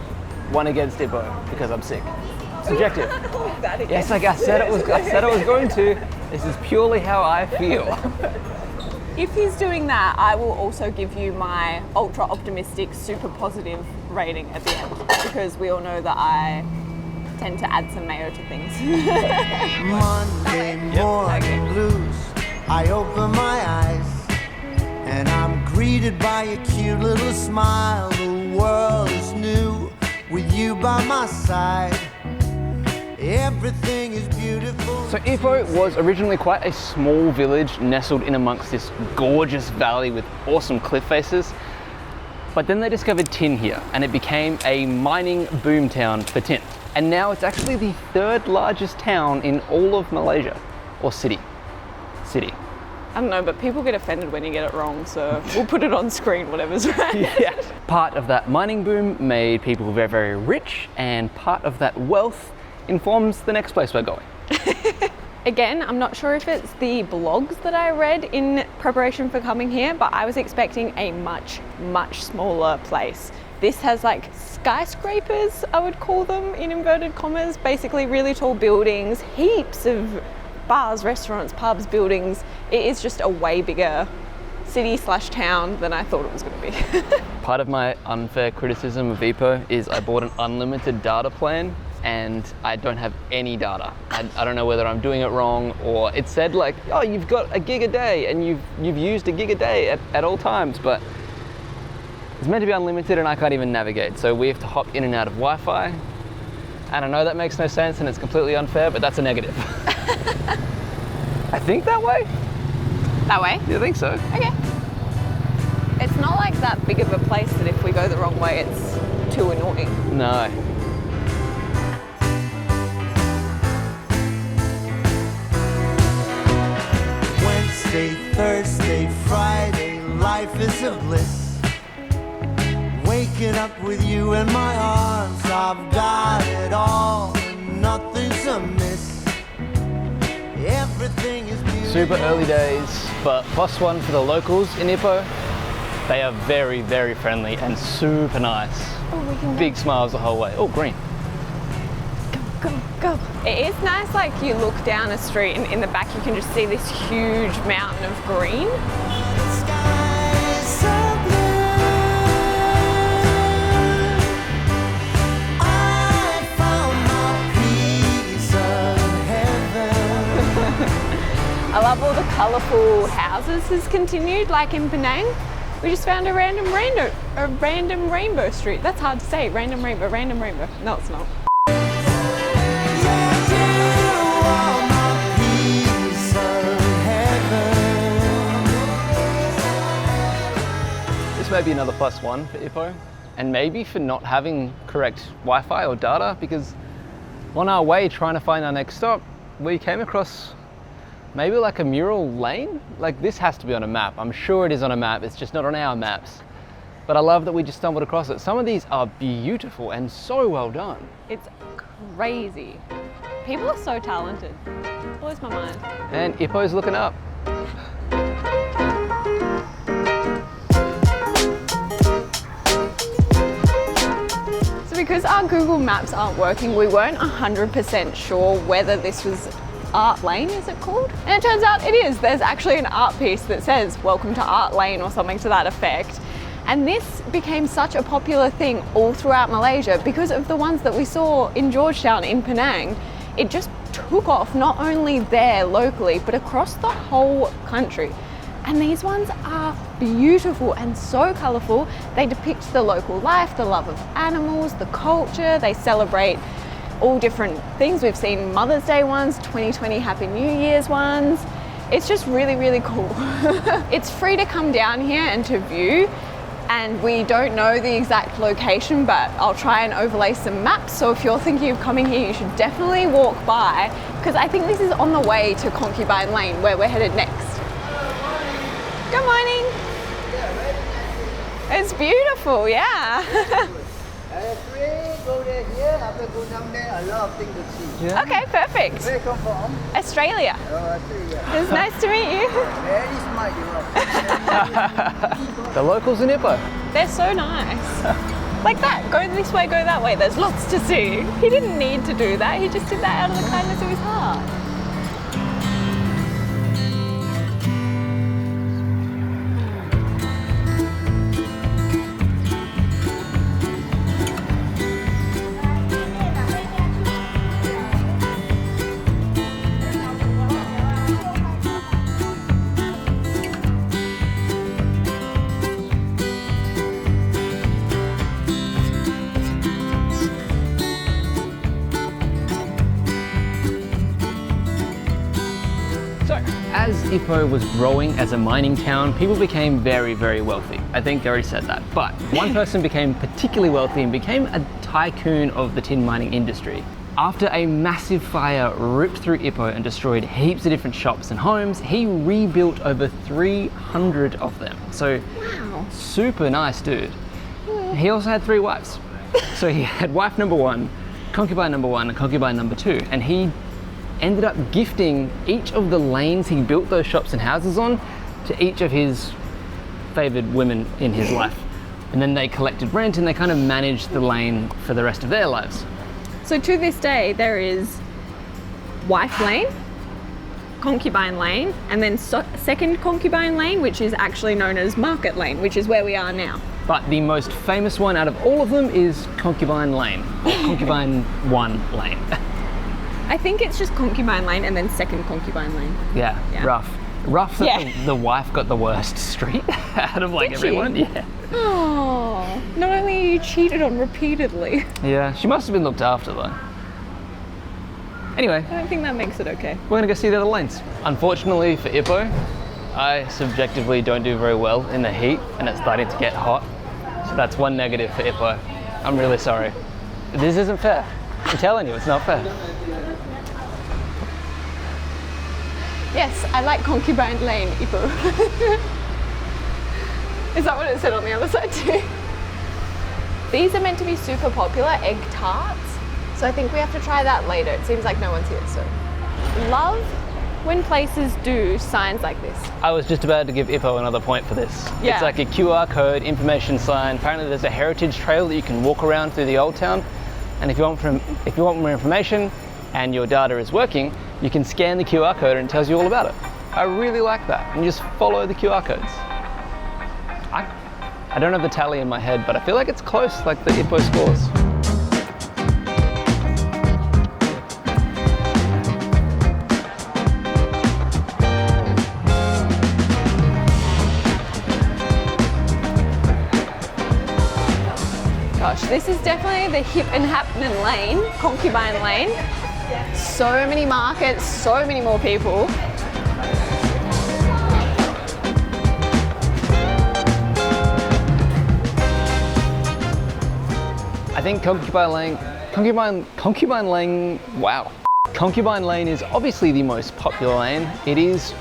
1 against Ipoh because I'm sick. Subjective. Yes, like I said it was going to. This is purely how I feel. If he's doing that, I will also give you my ultra optimistic, super positive rating at the end because we all know that I tend to add some mayo to things. Monday morning blues. I open my eyes and I'm greeted by a cute little smile. The world is new with you by my side. Everything is beautiful. So Ipoh was originally quite a small village nestled in amongst this gorgeous valley with awesome cliff faces. But then they discovered tin here and it became a mining boom town for tin. And now it's actually the 3rd largest town in all of Malaysia, or city. I don't know, but people get offended when you get it wrong, so we'll put it on screen, whatever's right. Yeah. Part of that mining boom made people very, very rich, and part of that wealth informs the next place we're going. Again, I'm not sure if it's the blogs that I read in preparation for coming here, but I was expecting a much, much smaller place. This has like skyscrapers, I would call them in inverted commas, basically really tall buildings, heaps of bars, restaurants, pubs, buildings. It is just a way bigger city/town than I thought it was going to be. Part of my unfair criticism of Ipoh is I bought an unlimited data plan and I don't have any data. I don't know whether I'm doing it wrong, or it said like, oh, you've got 1 gig a day and you've used 1 gig a day at all times, but it's meant to be unlimited and I can't even navigate. So we have to hop in and out of Wi-Fi. And I know that makes no sense and it's completely unfair, but that's a negative. I think that way? That way? You think so? Okay. It's not like that big of a place that if we go the wrong way, it's too annoying. No. Wednesday, Thursday, Friday, life is a bliss. Waking up with you in my arms, I've got it all, and nothing's amiss. Everything is beautiful. Super early days, but +1 for the locals in Ipoh. They are very, very friendly and super nice. Oh, we can Big smiles the whole way. Oh, green. go. It is nice, like you look down a street and in the back you can just see this huge mountain of green. I love all the colourful houses has continued, like in Penang. We just found a random rainbow street. That's hard to say, random rainbow. No, it's not. This may be another +1 for Ipoh, and maybe for not having correct Wi-Fi or data, because on our way trying to find our next stop, we came across maybe like a mural lane. Like this has to be on a map. I'm sure it is on a map. It's just not on our maps. but I love that we just stumbled across it. Some of these are beautiful and so well done. It's crazy. People are so talented. Blows my mind. And Ipoh's looking up. So because our Google Maps aren't working, we weren't 100% sure whether this was Art Lane, is it called? And it turns out it is. There's actually an art piece that says, "Welcome to Art Lane," or something to that effect. And this became such a popular thing all throughout Malaysia because of the ones that we saw in Georgetown, in Penang. It just took off, not only there locally, but across the whole country. And these ones are beautiful and so colourful. They depict the local life, the love of animals, the culture. They celebrate all different things. We've seen Mother's Day ones, 2020 Happy New Year's ones. It's just really, really cool. It's free to come down here and to view. And we don't know the exact location, but I'll try and overlay some maps. So if you're thinking of coming here, you should definitely walk by, because I think this is on the way to Concubine Lane, where we're headed next. Good morning. It's beautiful, yeah. Go there here, after go down there, a lot of things to see. Yeah. Okay, perfect. Where you come from? Australia. Australia. It's nice to meet you. Very smart you are. The locals in Ipoh. They're so nice. Like that, go this way, go that way. There's lots to see. He didn't need to do that. He just did that out of the kindness of his heart. As Ipoh was growing as a mining town, people became very, very wealthy. I think I already said that. But one person became particularly wealthy and became a tycoon of the tin mining industry. After a massive fire ripped through Ipoh and destroyed heaps of different shops and homes, he rebuilt over 300 of them. So, Wow. super nice dude. He also had 3 wives. So he had wife number 1, concubine number 1, and concubine number 2. And he ended up gifting each of the lanes he built those shops and houses on to each of his favoured women in his life. And then they collected rent and they kind of managed the lane for the rest of their lives. So to this day, there is Wife Lane, Concubine Lane, and then second Concubine Lane, which is actually known as Market Lane, which is where we are now. But the most famous one out of all of them is Concubine Lane, or Concubine 1 Lane. I think it's just Concubine Lane and then second Concubine Lane. Yeah, Yeah. Rough that Yeah. the wife got the worst street out of like Did she? everyone. Yeah. Oh, not only are you cheated on repeatedly. Yeah, she must have been looked after though. Anyway, I don't think that makes it okay. we're gonna go see the other lanes. Unfortunately for Ipoh, I subjectively don't do very well in the heat and it's starting to get hot. So that's one negative for Ipoh. I'm really sorry. This isn't fair. I'm telling you, it's not fair. Yes, I like Concubine Lane, Ipoh. Is that what it said on the other side too? These are meant to be super popular, egg tarts. So I think we have to try that later. It seems like no one's here, so. Love when places do signs like this. I was just about to give Ipoh another point for this. Yeah. It's like a QR code information sign. Apparently there's a heritage trail that you can walk around through the old town. And if you want more information and your data is working, you can scan the QR code and it tells you all about it. I really like that. And you just follow the QR codes. I don't have the tally in my head, but I feel like it's close, like the Ipoh scores. Gosh, this is definitely the hip and happening lane, Concubine Lane. So many markets, so many more people. I think Concubine Lane, wow. Concubine Lane is obviously the most popular lane. It is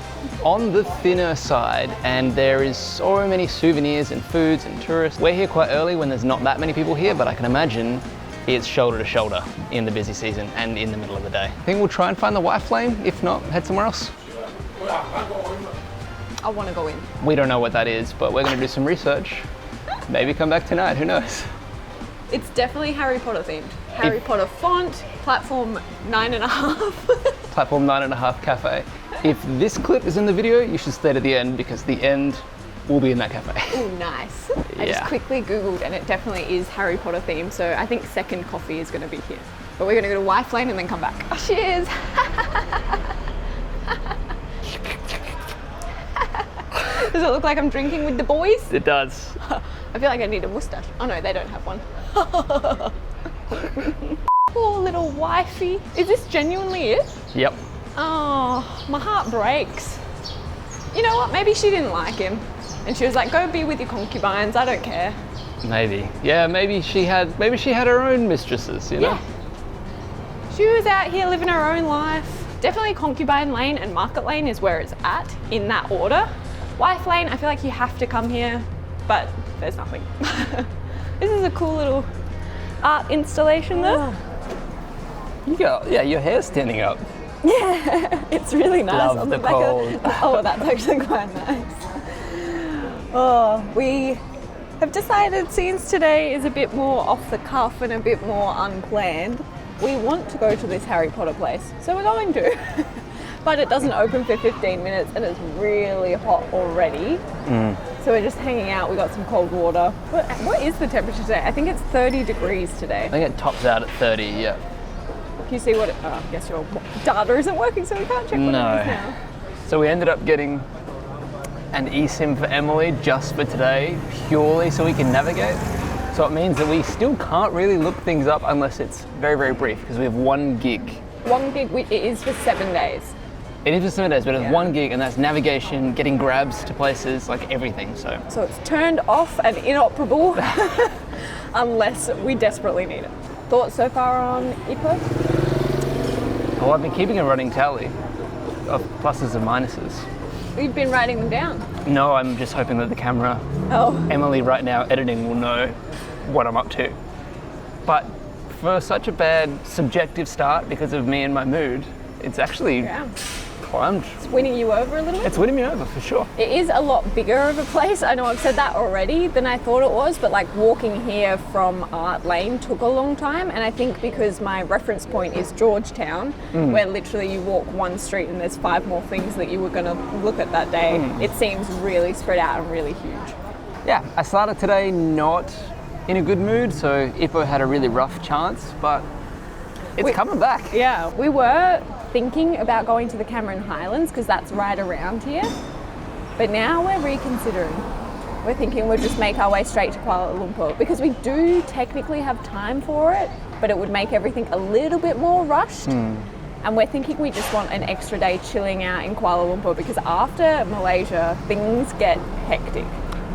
on the thinner side, and there is so many souvenirs and foods and tourists. We're here quite early when there's not that many people here, but I can imagine it's shoulder to shoulder in the busy season and in the middle of the day. I think we'll try and find the wife lane, if not, head somewhere else. I want to go in. We don't know what that is, but we're going to do some research. Maybe come back tonight, who knows? It's definitely Harry Potter themed. Harry Potter font, platform 9.5. Platform 9.5 cafe. If this clip is in the video, you should stay to the end because the end will be in that cafe. Oh, nice. I just Yeah. quickly Googled and it definitely is Harry Potter themed. So I think second coffee is going to be here. But we're going to go to Wife Lane and then come back. Cheers. Does it look like I'm drinking with the boys? It does. I feel like I need a moustache. Oh no, they don't have one. Poor little wifey. Is this genuinely it? Yep. Oh, my heart breaks. You know what? Maybe she didn't like him. And she was like, go be with your concubines, I don't care. Maybe. Yeah, maybe she had her own mistresses, you know? Yeah. She was out here living her own life. Definitely Concubine Lane and Market Lane is where it's at, in that order. Wife Lane, I feel like you have to come here, but there's nothing. This is a cool little art installation though. Yeah, your hair's standing up. Yeah, it's really nice. Love on the back cold. Oh, that's actually quite nice. Oh, we have decided since today is a bit more off the cuff and a bit more unplanned, we want to go to this Harry Potter place, so we're going to. But it doesn't open for 15 minutes and it's really hot already. So we're just hanging out, we got some cold water. What is the temperature today? I think it's 30 degrees today. I think it tops out at 30, yeah. Can you see what it, oh, I guess your data isn't working so we can't check what it is now. So we ended up getting an eSIM for Emily just for today, purely so we can navigate. So it means that we still can't really look things up unless it's very, very brief because we have 1 gig. 1 gig, it is for 7 days. It is for 7 days, but it's Yeah. 1 gig and that's navigation, getting grabs to places, like everything, so. So it's turned off and inoperable unless we desperately need it. Thoughts so far on Ipoh? Oh, I've been keeping a running tally of pluses and minuses. You've been writing them down. No, I'm just hoping that the camera, Oh, Emily right now editing, will know what I'm up to. But for such a bad subjective start because of me and my mood, it's actually yeah. climbed. It's winning you over a little bit. It's winning me over for sure. It is a lot bigger of a place. I know I've said that already than I thought it was, but like walking here from Art Lane took a long time. And I think because my reference point is Georgetown, where literally you walk 1 street and there's 5 more things that you were going to look at that day, it seems really spread out and really huge. Yeah, I started today not in a good mood, so Ipoh had a really rough chance, but it's coming back. Yeah, we were thinking about going to the Cameron Highlands because that's right around here. But now we're reconsidering. We're thinking we'll just make our way straight to Kuala Lumpur because we do technically have time for it, but it would make everything a little bit more rushed. And we're thinking we just want an extra day chilling out in Kuala Lumpur because after Malaysia, things get hectic.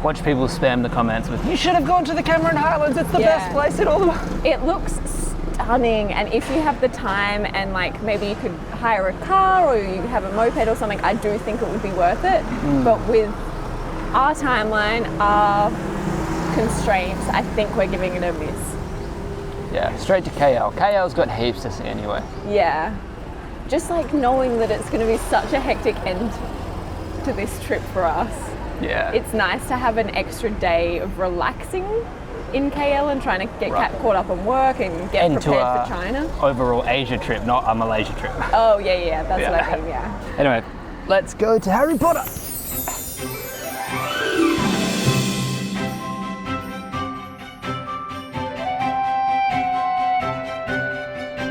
Watch people spam the comments with, you should have gone to the Cameron Highlands, it's the best place in all the world. It looks stunning, and if you have the time and like maybe you could hire a car or you have a moped or something, I do think it would be worth it. But with our timeline, our constraints, I think we're giving it a miss. Yeah, straight to KL. KL's got heaps to see anyway. Yeah, just like knowing that it's going to be such a hectic end to this trip for us. Yeah. It's nice to have an extra day of relaxing in KL and trying to get caught up on work and get prepared for China. Overall Asia trip, not a Malaysia trip. Oh yeah, that's what I mean, yeah. Anyway, let's go to Harry Potter. I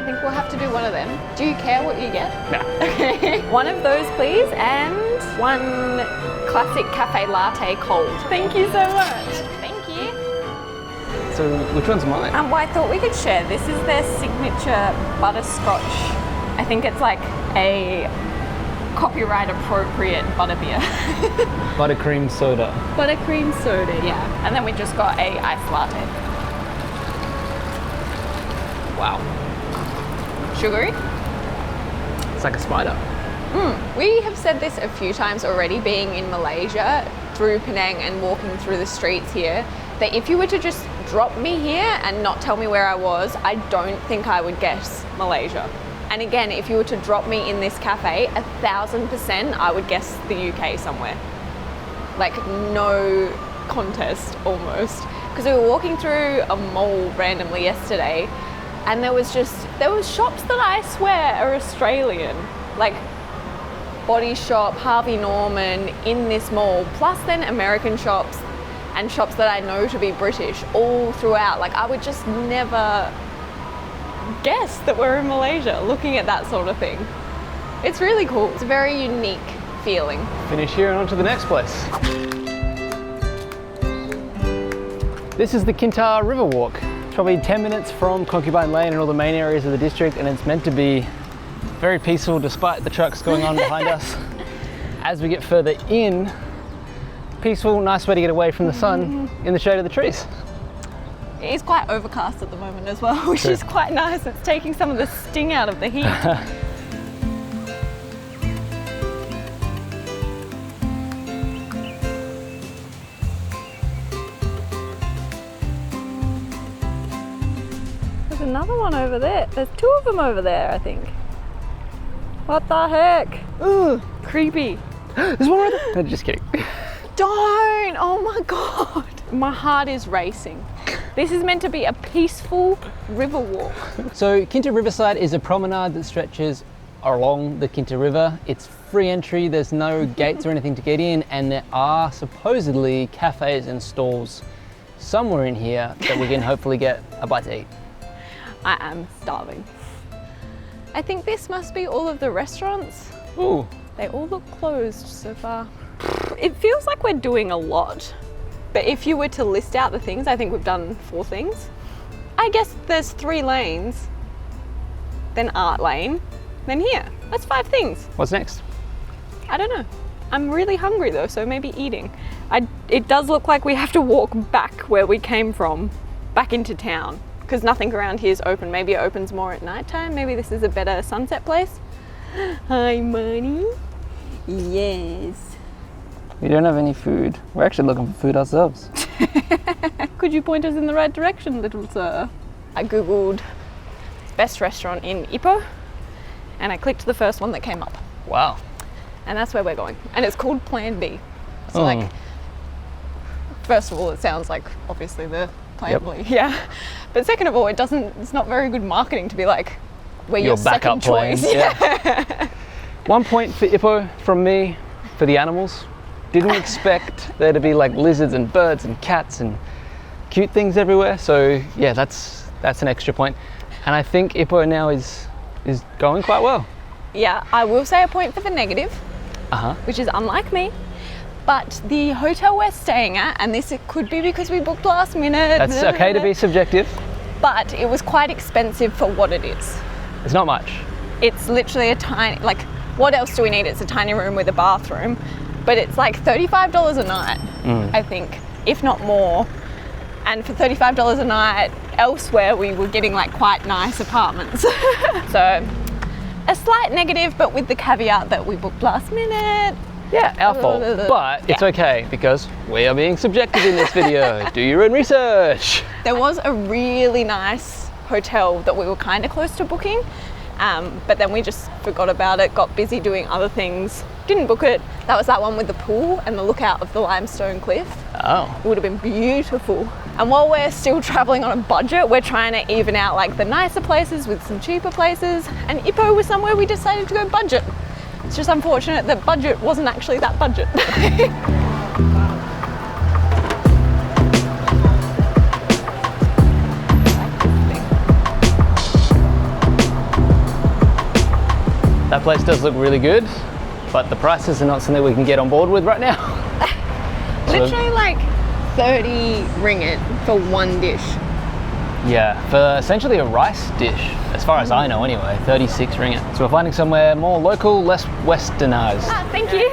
think we'll have to do one of them. Do you care what you get? No. Okay. One of those, please, and 1 classic cafe latte cold. Thank you so much. Thank you. So which one's mine? Well, I thought we could share. This is their signature butterscotch. I think it's like a copyright appropriate butterbeer. Buttercream soda. Buttercream soda, yeah. And then we just got a iced latte. Wow. Sugary? It's like a spider. We have said this a few times already, being in Malaysia through Penang and walking through the streets here, that if you were to just drop me here and not tell me where I was, I don't think I would guess Malaysia. And again, if you were to drop me in this cafe, 1000% I would guess the UK somewhere. Like no contest almost. Because we were walking through a mall randomly yesterday and there was shops that I swear are Australian. Like Body Shop, Harvey Norman in this mall, plus then American shops and shops that I know to be British all throughout. Like I would just never guess that we're in Malaysia looking at that sort of thing. It's really cool. It's a very unique feeling. Finish here and on to the next place. This is the Kinta River Walk. It's probably 10 minutes from Concubine Lane and all the main areas of the district, and it's meant to be very peaceful despite the trucks going on behind us. As we get further in, peaceful, nice way to get away from the sun in the shade of the trees. It is quite overcast at the moment as well, which is quite nice. It's taking some of the sting out of the heat. There's another one over there. There's two of them over there, I think. What the heck? Ooh, creepy. There's one right there. No, just kidding. Don't! Oh my God. My heart is racing. This is meant to be a peaceful river walk. So Kinta Riverside is a promenade that stretches along the Kinta River. It's free entry, there's no gates or anything to get in, and there are supposedly cafes and stalls somewhere in here that we can hopefully get a bite to eat. I am starving. I think this must be all of the restaurants. Ooh. They all look closed so far. It feels like we're doing a lot, but if you were to list out the things, I think we've done 4 things. I guess there's 3 lanes, then art lane, then here. That's 5 things. What's next? I don't know. I'm really hungry though, so maybe eating. It does look like we have to walk back where we came from, back into town, because nothing around here is open. Maybe it opens more at night time. Maybe this is a better sunset place. Hi, Money. Yes. We don't have any food. We're actually looking for food ourselves. Could you point us in the right direction, little sir? I googled best restaurant in Ipoh and I clicked the first one that came up. Wow. And that's where we're going. And it's called Plan B. So like, first of all, it sounds like obviously the Plan B. Yeah. But second of all, it's not very good marketing to be like, we're your second choice. Yeah. 1 point for Ipoh from me for the animals. Didn't expect there to be like lizards and birds and cats and cute things everywhere. So yeah, that's an extra point. And I think Ipoh now is going quite well. Yeah, I will say a point for the negative, which is unlike me. But the hotel we're staying at, and this it could be because we booked last minute. That's okay to be subjective. But it was quite expensive for what it is. It's not much. It's literally a tiny, like, what else do we need? It's a tiny room with a bathroom, but it's like $35 a night, I think, if not more. And for $35 a night, elsewhere we were getting like quite nice apartments. So a slight negative, but with the caveat that we booked last minute. Yeah, our fault, but it's okay because we are being subjective in this video. Do your own research. There was a really nice hotel that we were kind of close to booking, but then we just forgot about it, got busy doing other things, didn't book it. That was that one with the pool and the lookout of the limestone cliff. Oh. It would have been beautiful. And while we're still traveling on a budget, we're trying to even out like the nicer places with some cheaper places, and Ipoh was somewhere we decided to go budget. It's just unfortunate that budget wasn't actually that budget. That place does look really good, but the prices are not something we can get on board with right now. Literally like 30 ringgit for one dish. Yeah, for essentially a rice dish, as far as I know anyway, 36 ringgit. So we're finding somewhere more local, less westernized. Ah, thank you.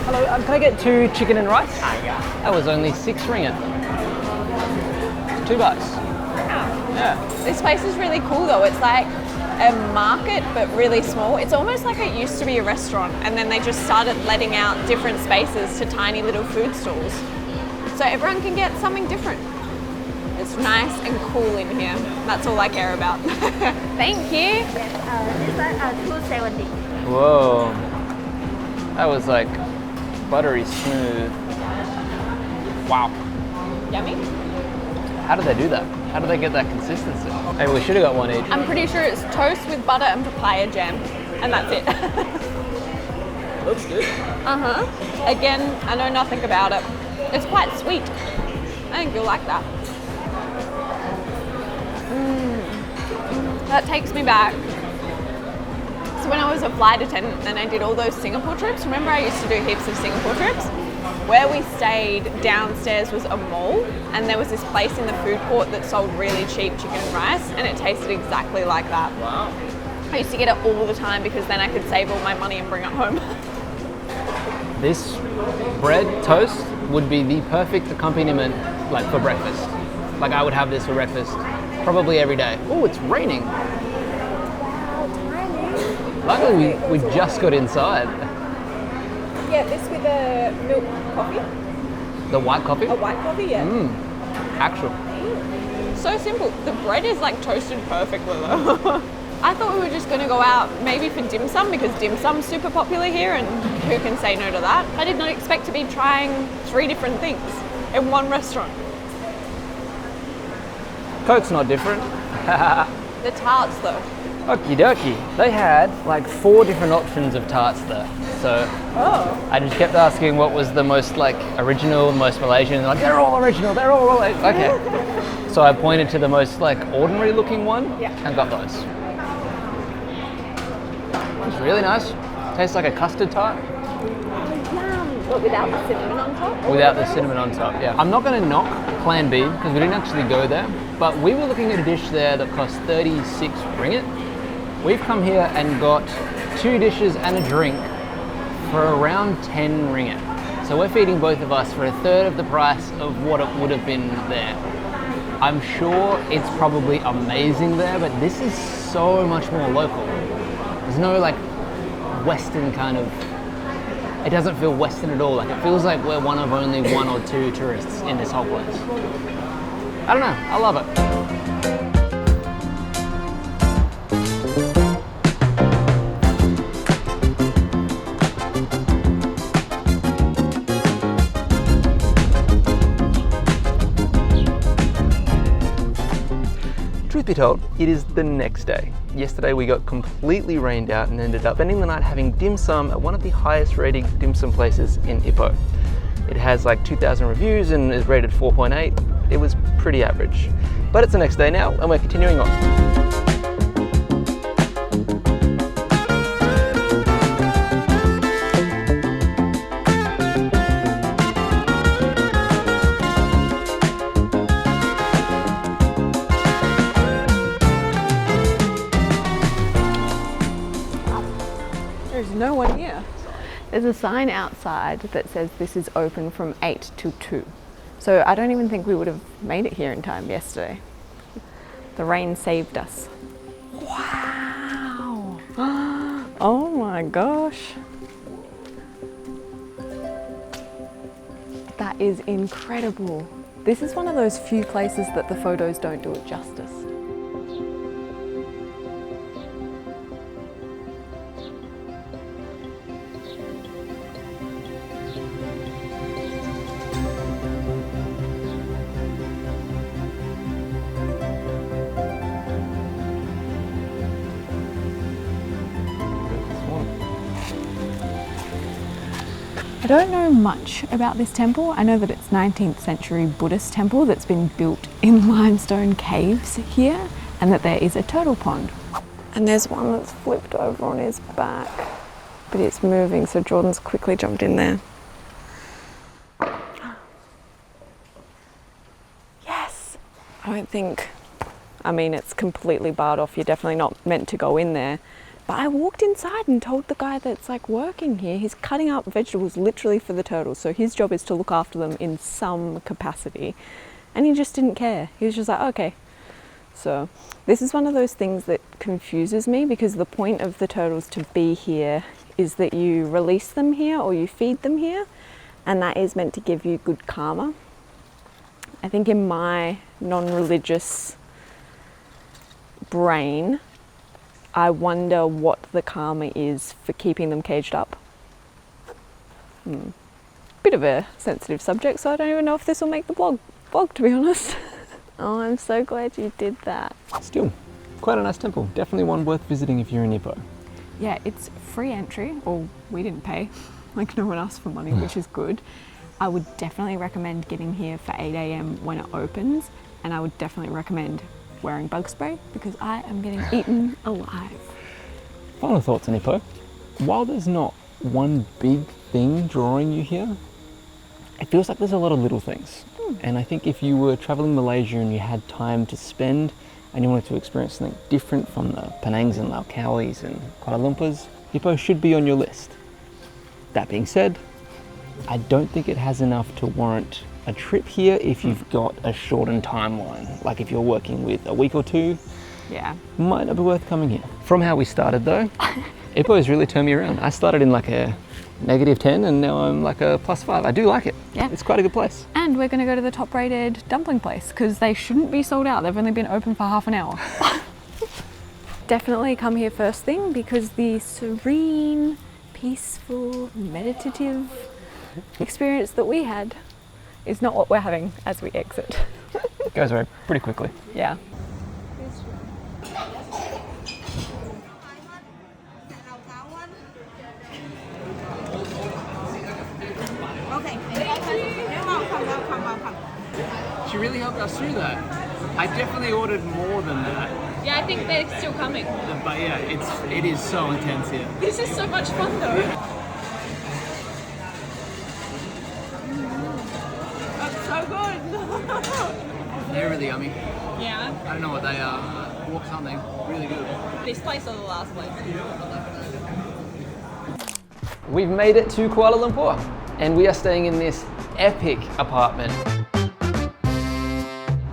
Hello, can I get 2 chicken and rice? Yeah. That was only 6 ringgit. It's $2. Wow. Yeah. This place is really cool though. It's like a market, but really small. It's almost like it used to be a restaurant, and then they just started letting out different spaces to tiny little food stalls. So everyone can get something different. It's nice and cool in here. That's all I care about. Thank you. This one, 270. Whoa. That was like buttery smooth. Wow. Yummy. How do they do that? How do they get that consistency? Maybe we should have got one each. I'm pretty sure it's toast with butter and papaya jam, and that's it. Looks good. Again, I know nothing about it. It's quite sweet. I think you'll like that. That takes me back. So when I was a flight attendant and I did all those Singapore trips, remember I used to do heaps of Singapore trips? Where we stayed downstairs was a mall, and there was this place in the food court that sold really cheap chicken and rice, and it tasted exactly like that. Wow. I used to get it all the time because then I could save all my money and bring it home. This bread toast would be the perfect accompaniment like for breakfast. Like I would have this for breakfast probably every day. Oh, it's raining. Luckily we just got inside. Yeah, this with a milk coffee. The white coffee? A white coffee, yeah. Actual. So simple. The bread is like toasted perfectly though. I thought we were just going to go out maybe for dim sum because dim sum's super popular here and who can say no to that? I did not expect to be trying 3 different things in one restaurant. Coke's not different. The tarts though. Okie dokie. They had like 4 different options of tarts there. So I just kept asking what was the most like original, most Malaysian. And they're like, they're all original, they're all Malaysian. Okay. So I pointed to the most like ordinary looking one and got those. It's really nice. Tastes like a custard tart. But without the cinnamon on top? Without the cinnamon on top, yeah. I'm not going to knock Plan B because we didn't actually go there, but we were looking at a dish there that cost 36 ringgit. We've come here and got 2 dishes and a drink for around 10 ringgit. So we're feeding both of us for a third of the price of what it would have been there. I'm sure it's probably amazing there, but this is so much more local. There's no like Western kind of, it doesn't feel Western at all. Like it feels like we're one of only 1 or 2 tourists in this whole place. I don't know, I love it. Truth be told, it is the next day. Yesterday we got completely rained out and ended up spending the night having dim sum at one of the highest rated dim sum places in Ipoh. It has like 2,000 reviews and is rated 4.8. It was pretty average. But it's the next day now and we're continuing on. There's no one here. There's a sign outside that says this is open from 8 to 2. So I don't even think we would have made it here in time yesterday. The rain saved us. Wow! Oh my gosh. That is incredible. This is one of those few places that the photos don't do it justice. I don't know much about this temple. I know that it's 19th century Buddhist temple that's been built in limestone caves here, and that there is a turtle pond. And there's one that's flipped over on his back, but it's moving, so Jordan's quickly jumped in there. Yes! I don't think, I mean, it's completely barred off. You're definitely not meant to go in there. But I walked inside and told the guy that's like working here, he's cutting up vegetables literally for the turtles. So his job is to look after them in some capacity. And he just didn't care. He was just like, okay, So this is one of those things that confuses me, because the point of the turtles to be here is that you release them here or you feed them here, and that is meant to give you good karma. I think in my non-religious brain, I wonder what the karma is for keeping them caged up. Bit of a sensitive subject, so I don't even know if this will make the vlog, to be honest. Oh, I'm so glad you did that. Still, quite a nice temple. Definitely one worth visiting if you're in Ipoh. Yeah, it's free entry, or we didn't pay, like no one asked for money, which is good. I would definitely recommend getting here for 8 AM when it opens, and I would definitely recommend wearing bug spray, because I am getting eaten alive. Final thoughts on Ipoh. While there's not one big thing drawing you here, it feels like there's a lot of little things. And I think if you were traveling Malaysia and you had time to spend and you wanted to experience something different from the Penangs and Langkawis and Kuala Lumpurs, Ipoh should be on your list. That being said, I don't think it has enough to warrant a trip here if you've got a shortened timeline. Like if you're working with a week or two, Yeah. might not be worth coming here. From how we started though, Ipoh has really turned me around. I started in like a -10 and now I'm like a +5. I do like it. Yeah. It's quite a good place. And we're going to go to the top rated dumpling place, because they shouldn't be sold out. They've only been open for half an hour. Definitely come here first thing, because the serene, peaceful, meditative experience that we had is not what we're having as we exit. It goes away pretty quickly. Yeah. She really helped us through that. I definitely ordered more than that. Yeah, I think they're still coming. But yeah, it is so intense here. This is so much fun though. That's so good. They're really yummy. Yeah. I don't know what they are. Pork something. Really good. This place or the last place? We've made it to Kuala Lumpur and we are staying in this epic apartment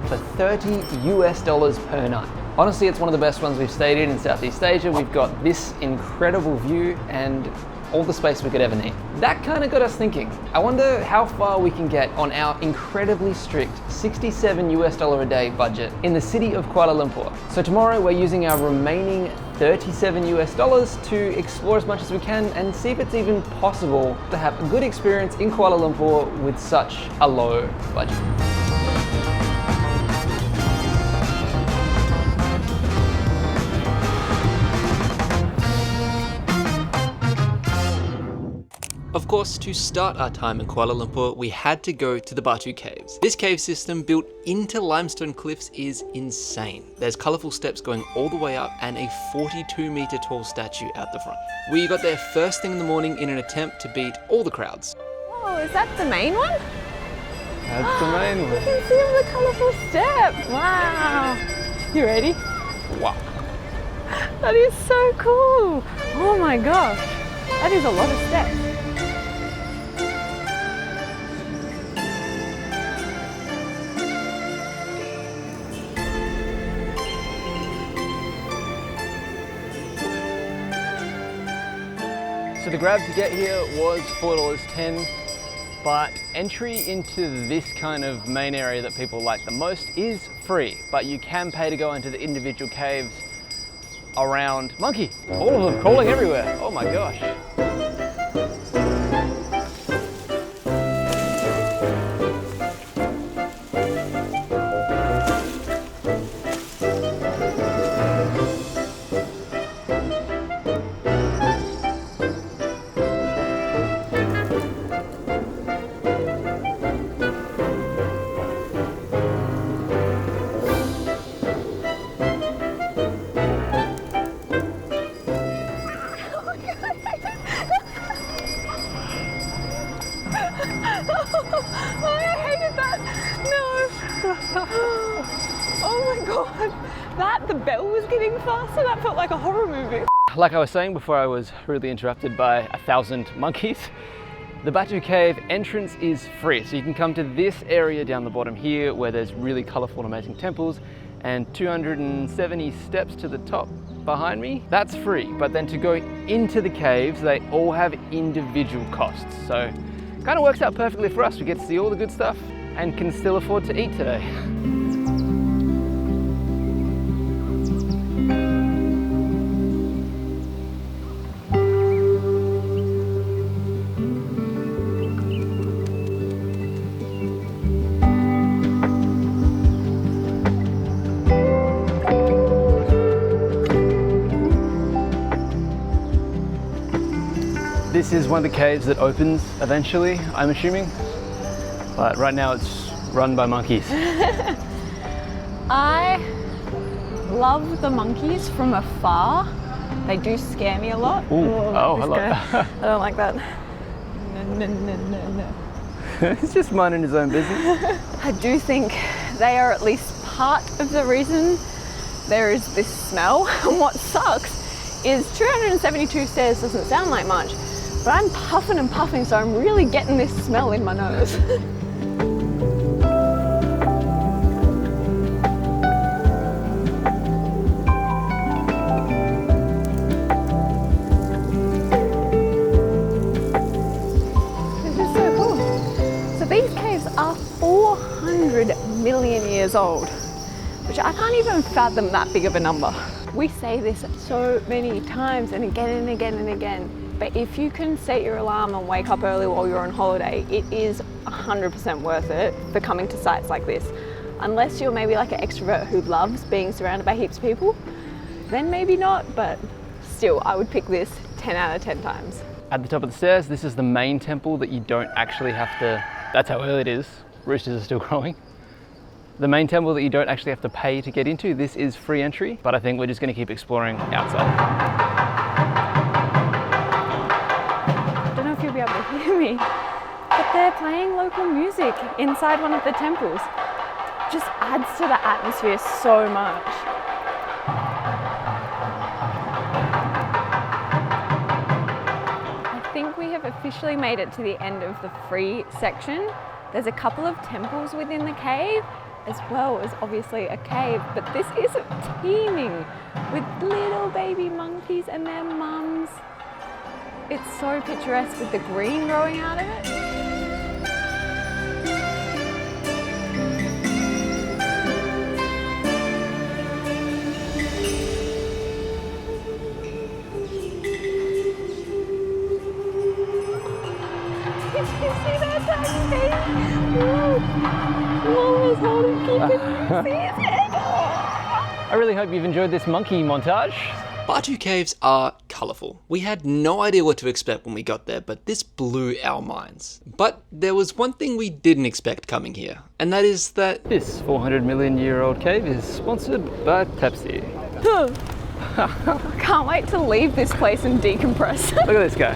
for $30 per night. Honestly, it's one of the best ones we've stayed in Southeast Asia. We've got this incredible view and all the space we could ever need. That kind of got us thinking. I wonder how far we can get on our incredibly strict $67 a day budget in the city of Kuala Lumpur. So tomorrow we're using our remaining $37 to explore as much as we can and see if it's even possible to have a good experience in Kuala Lumpur with such a low budget. Of course, to start our time in Kuala Lumpur, we had to go to the Batu Caves. This cave system built into limestone cliffs is insane. There's colourful steps going all the way up and a 42-metre tall statue out the front. We got there first thing in the morning in an attempt to beat all the crowds. Oh, is that the main one? That's the main You one. can see all the colourful steps. Wow. You ready? Wow. That is so cool. Oh my gosh. That is a lot of steps. So the grab to get here was $4.10, but entry into this kind of main area that people like the most is free, but you can pay to go into the individual caves around. Monkey, all of them crawling everywhere. Oh my gosh. Oh my god, the bell was getting faster. That felt like a horror movie. Like I was saying before I was rudely interrupted by 1,000 monkeys, the Batu Cave entrance is free. So you can come to this area down the bottom here where there's really colourful and amazing temples, and 270 steps to the top behind me. That's free, but then to go into the caves, they all have individual costs. So kind of works out perfectly for us. We get to see all the good stuff and can still afford to eat today. This is one of the caves that opens eventually, I'm assuming. But right now it's run by monkeys. I love the monkeys from afar. They do scare me a lot. Ooh. Oh, hello. I don't like that. No. He's just minding his own business. I do think they are at least part of the reason there is this smell. And what sucks is 272 stairs doesn't sound like much, but I'm puffing and puffing, so I'm really getting this smell in my nose. These caves are 400 million years old, which I can't even fathom that big of a number. We say this so many times and again and again and again, but if you can set your alarm and wake up early while you're on holiday, it is 100% worth it for coming to sites like this. Unless you're maybe like an extrovert who loves being surrounded by heaps of people, then maybe not, but still, I would pick this 10 out of 10 times. At the top of the stairs, this is the main temple that you don't actually have to, that's how early it is, roosters are still crowing. The main temple that you don't actually have to pay to get into, this is free entry, but I think we're just going to keep exploring outside. I don't know if you'll be able to hear me, but they're playing local music inside one of the temples. Just adds to the atmosphere so much. I think we have officially made it to the end of the free section. There's a couple of temples within the cave, as well as obviously a cave, but this is teeming with little baby monkeys and their mums. It's so picturesque with the green growing out of it. I really hope you've enjoyed this monkey montage. Batu Caves are colourful. We had no idea what to expect when we got there, but this blew our minds. But there was one thing we didn't expect coming here, and that is that This 400 million year old cave is sponsored by Pepsi. Can't wait to leave this place and decompress. Look at this guy.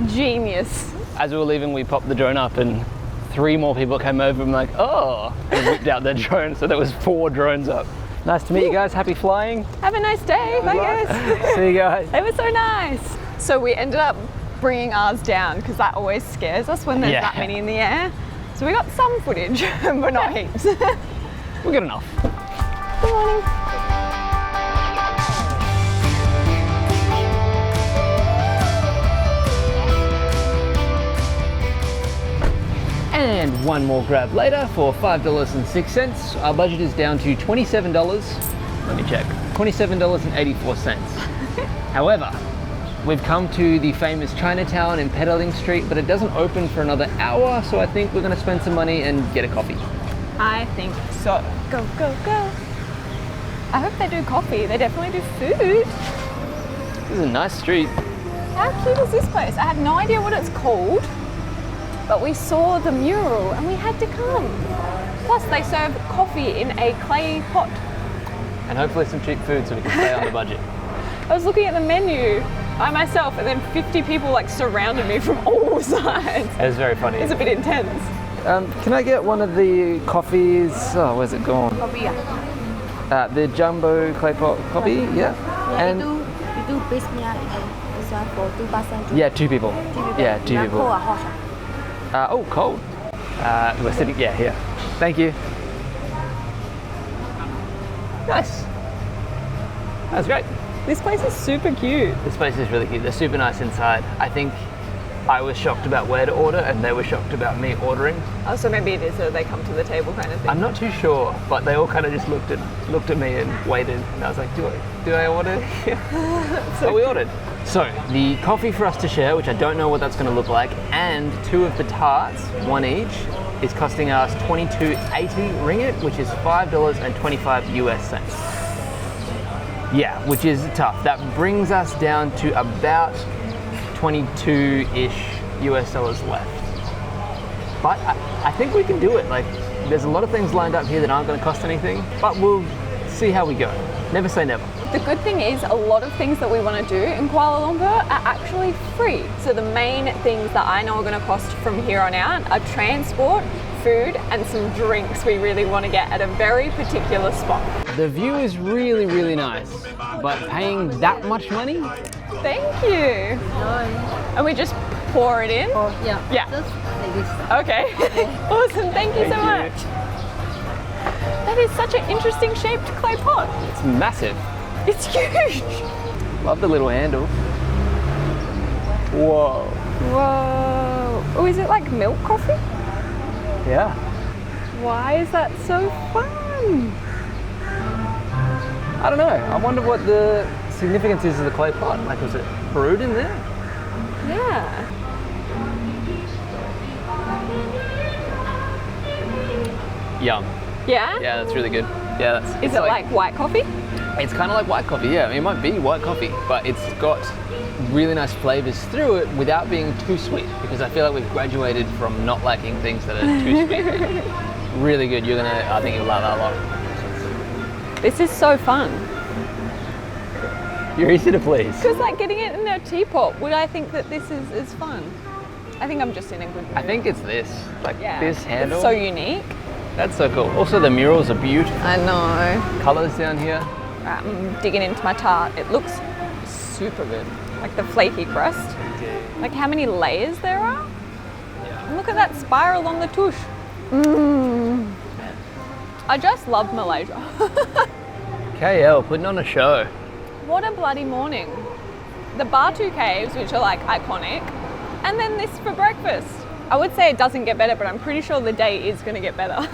Genius. As we were leaving, we popped the drone up and 3 more people came over and like, oh, and whipped out their drone. So there was 4 drones up. Nice to meet you guys. Happy flying. Have a nice day. Bye guys. See you guys. It was so nice. So we ended up bringing ours down because that always scares us when there's that many in the air. So we got some footage, but not heaps. We got enough. Good morning. And one more grab later for $5.06. Our budget is down to $27. Let me check. $27.84. However, we've come to the famous Chinatown in Petaling Street, but it doesn't open for another hour, so I think we're going to spend some money and get a coffee. I think so. Go, go, go. I hope they do coffee. They definitely do food. This is a nice street. How cute is this place? I have no idea what it's called, but we saw the mural and we had to come. Plus they serve coffee in a clay pot. And hopefully some cheap food so we can stay on the budget. I was looking at the menu by myself and then 50 people like surrounded me from all sides. It was very funny. It's a bit intense. Can I get one of the coffees? Oh, where's it gone? Coffee The jumbo clay pot coffee, yeah. And we do base meal. This one for 2 person. yeah, 2 people. Yeah, 2 people. Cold or hot? Oh, cold. We're sitting, yeah, here. Thank you. Nice. That's great. This place is super cute. This place is really cute. They're super nice inside. I think I was shocked about where to order and they were shocked about me ordering. Oh, so maybe it is so they come to the table kind of thing. I'm not too sure, but they all kind of just looked at me and waited. And I was like, do I order? So we ordered. So the coffee for us to share, which I don't know what that's going to look like, and 2 of the tarts, 1 each, is costing us 22.80 ringgit, which is $5.25 US cents. Yeah, which is tough. That brings us down to about 22-ish US dollars left. But I think we can do it. Like, there's a lot of things lined up here that aren't going to cost anything, but we'll see how we go. Never say never. The good thing is a lot of things that we want to do in Kuala Lumpur are actually free. So the main things that I know are going to cost from here on out are transport, food, and some drinks we really want to get at a very particular spot. The view is really, really nice, but paying that much money? Thank you. And we just pour it in? Oh, yeah. Yeah. Just like this. Okay. Awesome. Thank you so much. That is such an interesting shaped clay pot. It's massive. It's huge. Love the little handle. Whoa. Whoa. Oh, is it like milk coffee? Yeah. Why is that so fun? I don't know. I wonder what the significance is of the clay pot. Like, was it brewed in there? Yeah. Yum. Yeah? Yeah, that's really good. Yeah, that's. Is it like white coffee? It's kind of like white coffee. Yeah, I mean, it might be white coffee, but it's got really nice flavors through it without being too sweet. Because I feel like we've graduated from not liking things that are too sweet. Really good. I think you'll love that a lot. This is so fun. You're easy to please. Because like getting it in a teapot, would I think that this is fun? I think I'm just in a good mood. I think it's this. Like this handle. It's so unique. That's so cool. Also, the murals are beautiful. I know. Colors down here. I'm digging into my tart. It looks super good. Like the flaky crust. Like how many layers there are. Yeah. And look at that spiral on the tush. Mmm. I just love Malaysia. KL putting on a show. What a bloody morning. The Batu Caves, which are like iconic, and then this for breakfast. I would say it doesn't get better, but I'm pretty sure the day is going to get better.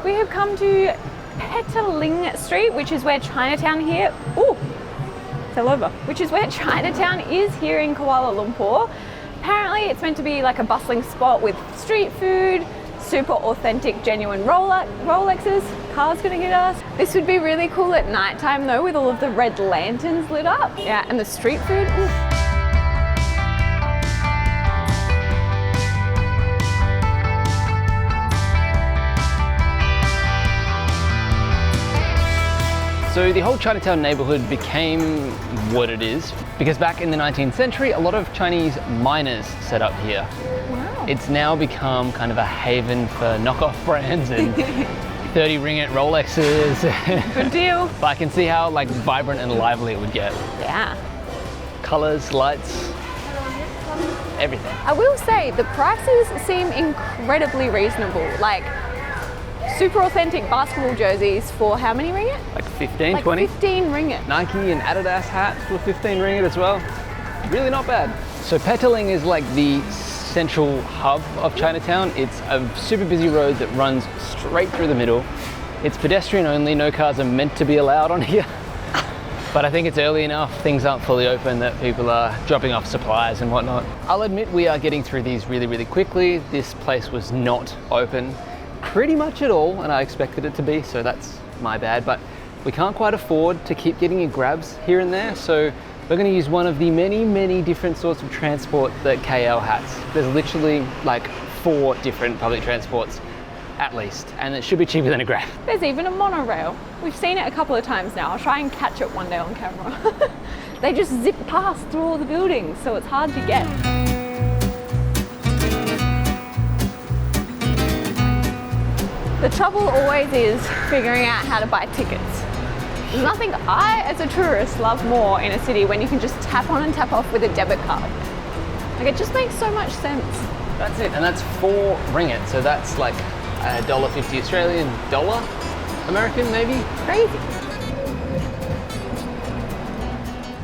We have come to Petaling Street, which is where Chinatown here, fell over, which is where Chinatown is here in Kuala Lumpur. Apparently it's meant to be like a bustling spot with street food, super authentic, genuine Rolexes. Car's gonna get us. This would be really cool at nighttime though, with all of the red lanterns lit up. Yeah, and the street food. Ooh. So the whole Chinatown neighborhood became what it is because back in the 19th century, a lot of Chinese miners set up here. Wow. It's now become kind of a haven for knockoff brands and 30 ringgit Rolexes. Good deal. But I can see how like vibrant and lively it would get. Yeah. Colors, lights, everything. I will say the prices seem incredibly reasonable. Like super authentic basketball jerseys for how many ringgit? Like 15, like 20? 15 ringgit. Nike and Adidas hats for 15 ringgit as well. Really not bad. So Petaling is like the central hub of Chinatown. It's a super busy road that runs straight through the middle. It's pedestrian only, no cars are meant to be allowed on here. But I think it's early enough, things aren't fully open, that people are dropping off supplies and whatnot. I'll admit we are getting through these really, really quickly. This place was not open pretty much at all, and I expected it to be, so that's my bad. But we can't quite afford to keep getting in grabs here and there, so we're going to use one of the many, many different sorts of transport that KL has. There's literally like 4 different public transports at least, and it should be cheaper than a Grab. There's even a monorail. We've seen it a couple of times now. I'll try and catch it one day on camera. They just zip past through all the buildings, so it's hard to get. The trouble always is figuring out how to buy tickets. There's nothing I, as a tourist, love more in a city when you can just tap on and tap off with a debit card. Like, it just makes so much sense. That's it, and that's 4 ringgit, so that's like $1.50 Australian, dollar American maybe? Crazy.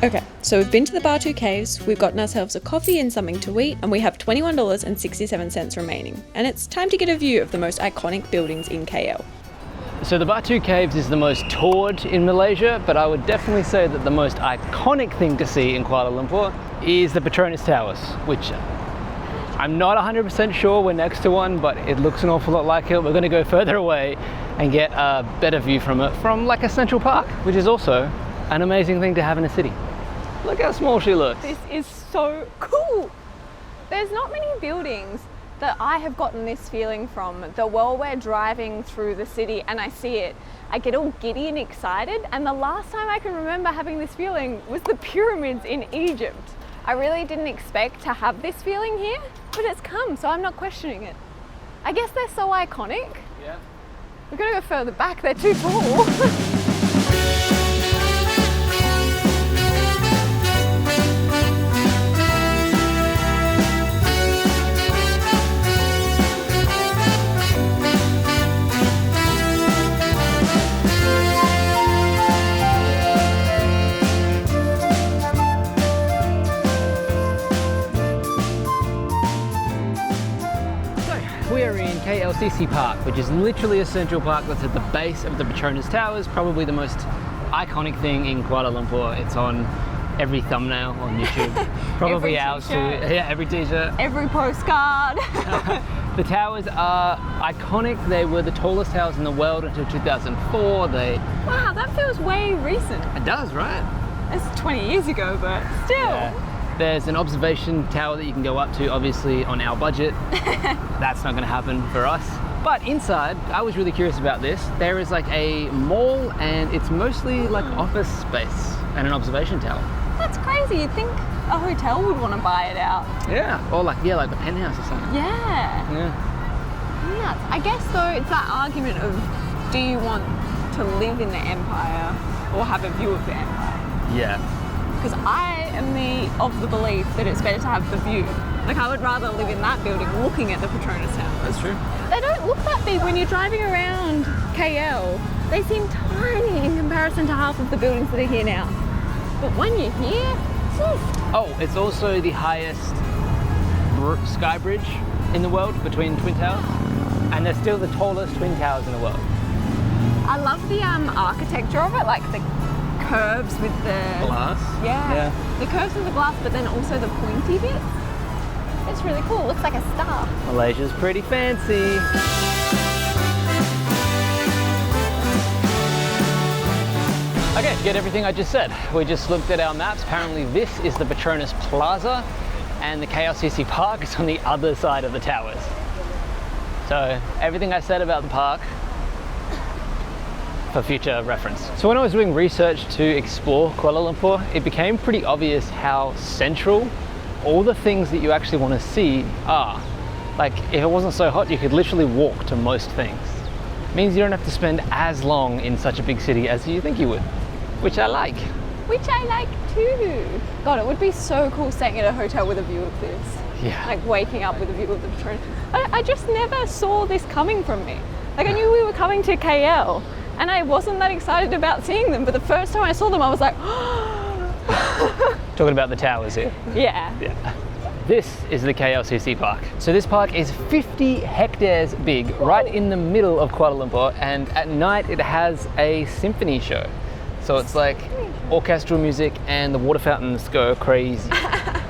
Okay, so we've been to the Bar 2 Caves, we've gotten ourselves a coffee and something to eat, and we have $21.67 remaining. And it's time to get a view of the most iconic buildings in KL. So the Bar 2 Caves is the most toured in Malaysia, but I would definitely say that the most iconic thing to see in Kuala Lumpur is the Petronas Towers, which I'm not 100% sure we're next to one, but it looks an awful lot like it. We're going to go further away and get a better view from it from like a central park, which is also an amazing thing to have in a city. Look how small she looks. This is so cool. There's not many buildings that I have gotten this feeling from. The while we're driving through the city and I see it, I get all giddy and excited. And the last time I can remember having this feeling was the pyramids in Egypt. I really didn't expect to have this feeling here, but it's come, so I'm not questioning it. I guess they're so iconic. Yeah. We've got to go further back, they're too tall. We are in KLCC Park, which is literally a central park that's at the base of the Petronas Towers, probably the most iconic thing in Kuala Lumpur. It's on every thumbnail on YouTube, probably ours too. Yeah, every t-shirt. Every postcard. The towers are iconic. They were the tallest towers in the world until 2004. Wow, that feels way recent. It does, right? It's 20 years ago, but still. Yeah. There's an observation tower that you can go up to, obviously on our budget. That's not going to happen for us. But inside, I was really curious about this. There is like a mall and it's mostly like office space and an observation tower. That's crazy. You'd think a hotel would want to buy it out. Yeah, or like the penthouse or something. Yeah. Yeah. I guess though, it's that argument of, do you want to live in the empire or have a view of the empire? Yeah. Because I am of the belief that it's better to have the view. Like I would rather live in that building looking at the Petronas Towers. That's true. They don't look that big when you're driving around KL. They seem tiny in comparison to half of the buildings that are here now. But when you're here, oh, it's also the highest sky bridge in the world between twin towers, and they're still the tallest twin towers in the world. I love the architecture of it, like the curves with the glass. Yeah, the curves with the glass, but then also the pointy bits. It's really cool. It looks like a star. Malaysia's pretty fancy. Okay, to get everything I just said, we just looked at our maps. Apparently this is the Petronas Plaza and the KLCC Park is on the other side of the towers. So everything I said about the park for future reference. So when I was doing research to explore Kuala Lumpur, it became pretty obvious how central all the things that you actually want to see are. Like if it wasn't so hot, you could literally walk to most things. It means you don't have to spend as long in such a big city as you think you would, which I like. Which I like too. God, it would be so cool staying at a hotel with a view of this. Yeah. Like waking up with a view of the Petronas. I just never saw this coming from me. Like I knew we were coming to KL and I wasn't that excited about seeing them, but the first time I saw them I was like, Talking about the towers here. yeah. Yeah. This is the KLCC Park. So this park is 50 hectares big, right in the middle of Kuala Lumpur, and at night it has a symphony show. So it's like orchestral music and the water fountains go crazy. I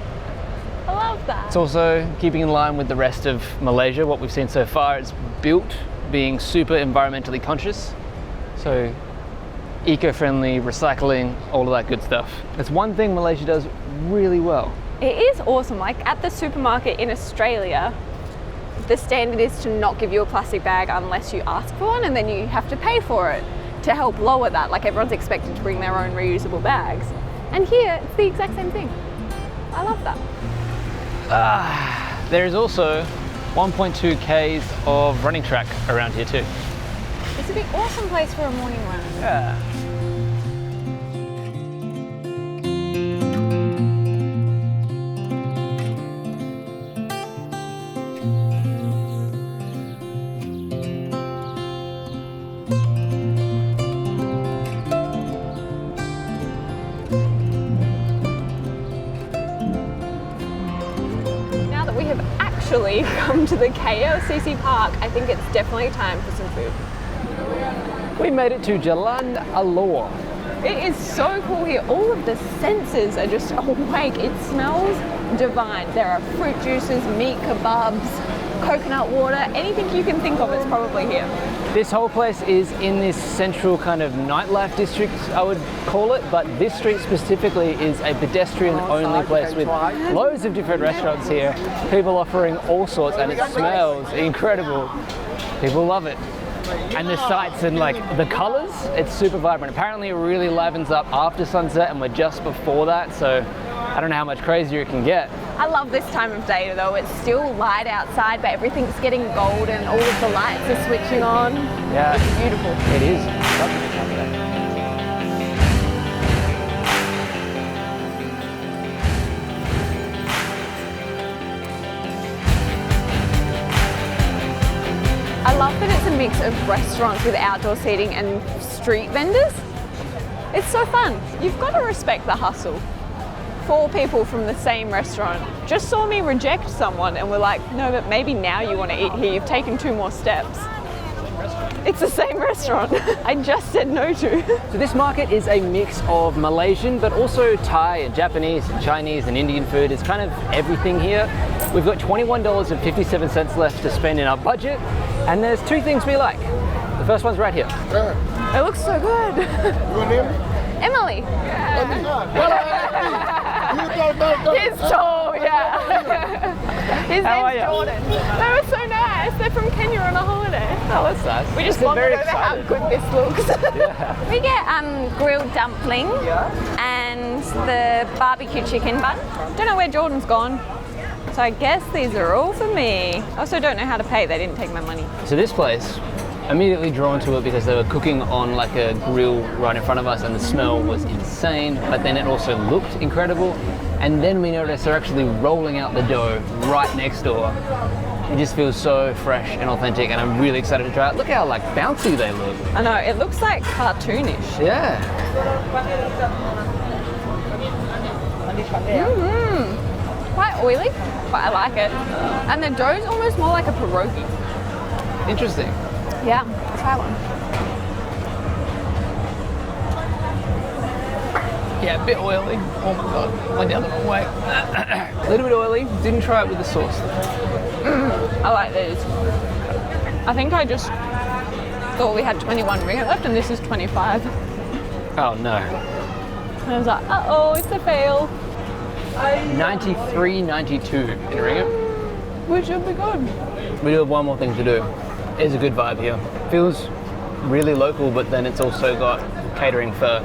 love that. It's also keeping in line with the rest of Malaysia. What we've seen so far, it's built being super environmentally conscious. So eco-friendly, recycling, all of that good stuff. It's one thing Malaysia does really well. It is awesome. Like at the supermarket in Australia, the standard is to not give you a plastic bag unless you ask for one, and then you have to pay for it to help lower that. Like everyone's expected to bring their own reusable bags. And here, it's the exact same thing. I love that. There is also 1.2 Ks of running track around here too. This would be an awesome place for a morning run. Yeah. finally come to the KLCC park, I think it's definitely time for some food. We made it to Jalan Alor. It is so cool here. All of the senses are just awake. It smells divine. There are fruit juices, meat kebabs, coconut water, anything you can think of, it's probably here. This whole place is in this central kind of nightlife district, I would call it, but this street specifically is a pedestrian-only place with loads of different restaurants here, people offering all sorts, and it smells incredible. People love it. And the sights and like the colors, it's super vibrant. Apparently it really livens up after sunset, and we're just before that, so I don't know how much crazier it can get. I love this time of day though. It's still light outside, but everything's getting golden. All of the lights are switching on. Yeah, it's beautiful. It is. Lovely time of day. I love that it's a mix of restaurants with outdoor seating and street vendors. It's so fun. You've got to respect the hustle. 4 people from the same restaurant just saw me reject someone and were like, no, but maybe now you want to eat here. You've taken 2 more steps. It's the same restaurant I just said no to. So this market is a mix of Malaysian, but also Thai and Japanese and Chinese and Indian food. It's kind of everything here. We've got $21.57 left to spend in our budget, and there's 2 things we like. The first one's right here. It looks so good. Your name? Emily. He's tall, yeah. His name's Jordan. They were so nice. They're from Kenya on a holiday. Oh, that's nice. We just wanted over how good this looks. Yeah. We get grilled dumpling and the barbecue chicken bun. Don't know where Jordan's gone. So I guess these are all for me. I also don't know how to pay. They didn't take my money. So this place, immediately drawn to it because they were cooking on like a grill right in front of us, and the smell was insane, but then it also looked incredible. And then we noticed they're actually rolling out the dough right next door. It just feels so fresh and authentic, and I'm really excited to try it. Look how like bouncy they look. I know, it looks like cartoonish. Yeah. Quite oily, but I like it. And the dough's almost more like a pierogi. Interesting. Yeah, try one. Yeah, a bit oily. Oh my god, went down the wrong way. A little bit oily. Didn't try it with the sauce. I like these. I think I just thought we had 21 ringgit left, and this is 25. Oh no. And I was like, uh-oh, it's a fail. 93.92 in ringgit. Which should be good. We do have one more thing to do. There's a good vibe here. Feels really local, but then it's also got catering for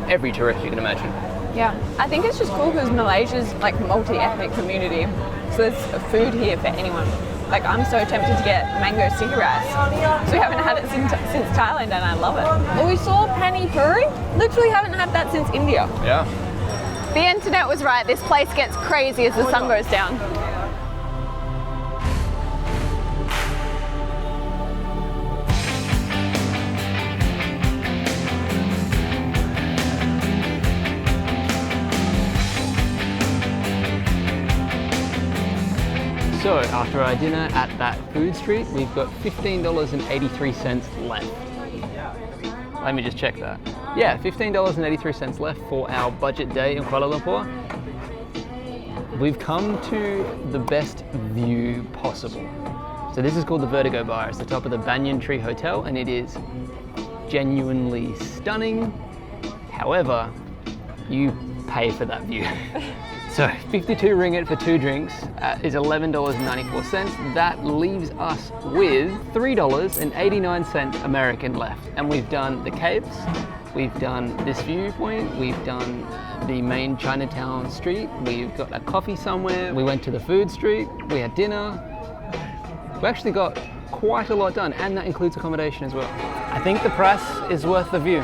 every tourist you can imagine. Yeah, I think it's just cool because Malaysia's like multi-ethnic community, so there's food here for anyone. Like I'm so tempted to get mango sticky rice. So we haven't had it since Thailand, and I love it. Well, we saw pani puri. Literally haven't had that since India. Yeah. The internet was right. This place gets crazy as the sun goes down. So after our dinner at that food street, we've got $15.83 left. Let me just check that. Yeah, $15.83 left for our budget day in Kuala Lumpur. We've come to the best view possible. So this is called the Vertigo Bar. It's the top of the Banyan Tree Hotel, and it is genuinely stunning. However, you pay for that view. So 52 ringgit for 2 drinks is $11.94. That leaves us with $3.89 American left. And we've done the caves, we've done this viewpoint, we've done the main Chinatown street, we've got a coffee somewhere, we went to the food street, we had dinner. We actually got quite a lot done, and that includes accommodation as well. I think the price is worth the view.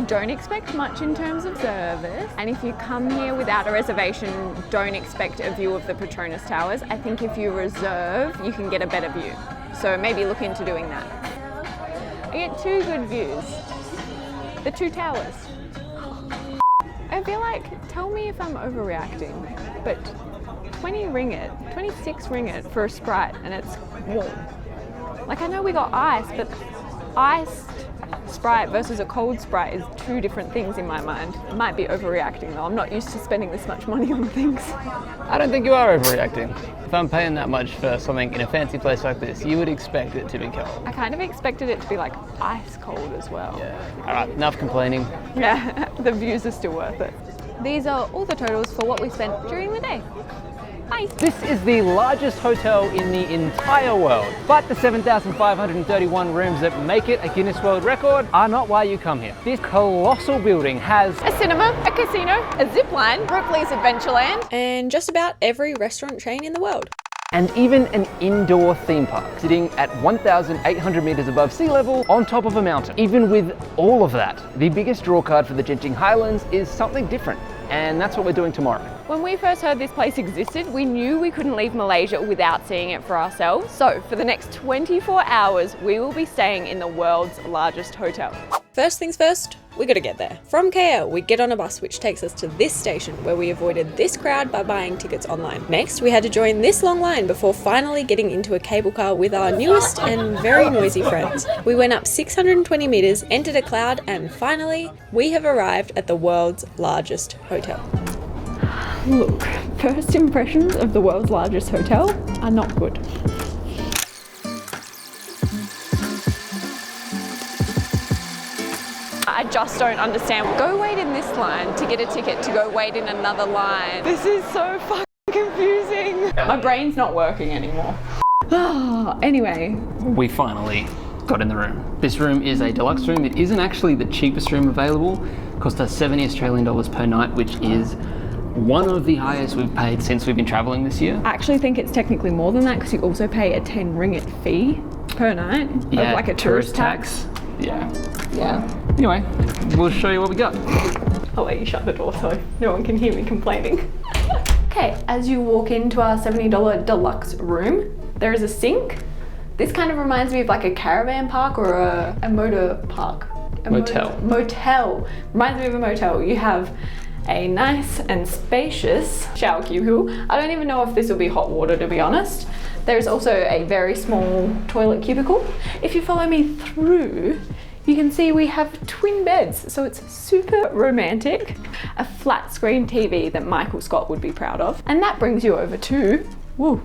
Don't expect much in terms of service, and if you come here without a reservation, don't expect a view of the Petronas Towers. I think if you reserve, you can get a better view. So maybe look into doing that. I get 2 good views. The 2 towers. I feel like, tell me if I'm overreacting, but 20 ringgit, 26 ringgit for a Sprite, and it's warm. Like, I know we got ice, but iced Sprite versus a cold Sprite is two different things in my mind. I might be overreacting though. I'm not used to spending this much money on things. I don't think you are overreacting. If I'm paying that much for something in a fancy place like this, you would expect it to be cold. I kind of expected it to be like ice cold as well. Yeah. All right, enough complaining. Yeah, the views are still worth it. These are all the totals for what we spent during the day. Bye. This is the largest hotel in the entire world, but the 7,531 rooms that make it a Guinness World Record are not why you come here. This colossal building has A cinema, a casino, a zip line, Ripley's Adventureland, and just about every restaurant chain in the world. and even an indoor theme park sitting at 1,800 meters above sea level on top of a mountain. Even with all of that, the biggest draw card for the Genting Highlands is something different, and that's what we're doing tomorrow. When we first heard this place existed, we knew we couldn't leave Malaysia without seeing it for ourselves. So for the next 24 hours, we will be staying in the world's largest hotel. First things first, we gotta get there. From KL, we get on a bus which takes us to this station where we avoided this crowd by buying tickets online. Next, we had to join this long line before finally getting into a cable car with our newest and very noisy friends. We went up 620 meters, entered a cloud, and finally, we have arrived at the world's largest hotel. Look, first impressions of the world's largest hotel are not good. I just don't understand. Go wait in this line to get a ticket to go wait in another line. This is so fucking confusing. My brain's not working anymore. Anyway. We finally got in the room. This room is a deluxe room. It isn't actually the cheapest room available. It cost us 70 Australian dollars per night, which is one of the highest we've paid since we've been traveling this year. I actually think it's technically more than that because you also pay a 10 ringgit fee per night of like a tourist tax. Yeah. Anyway, We'll show you what we got. I'll let you shut the door so no one can hear me complaining. Okay, as you walk into our $70 deluxe room, there is a sink. This kind of reminds me of like a caravan park or a motor park. Motel. Reminds me of a motel. You have a nice and spacious shower cubicle. I don't even know if this will be hot water, to be honest. There's also a very small toilet cubicle. If you follow me through, you can see we have twin beds, so it's super romantic. A flat screen TV that Michael Scott would be proud of. And that brings you over to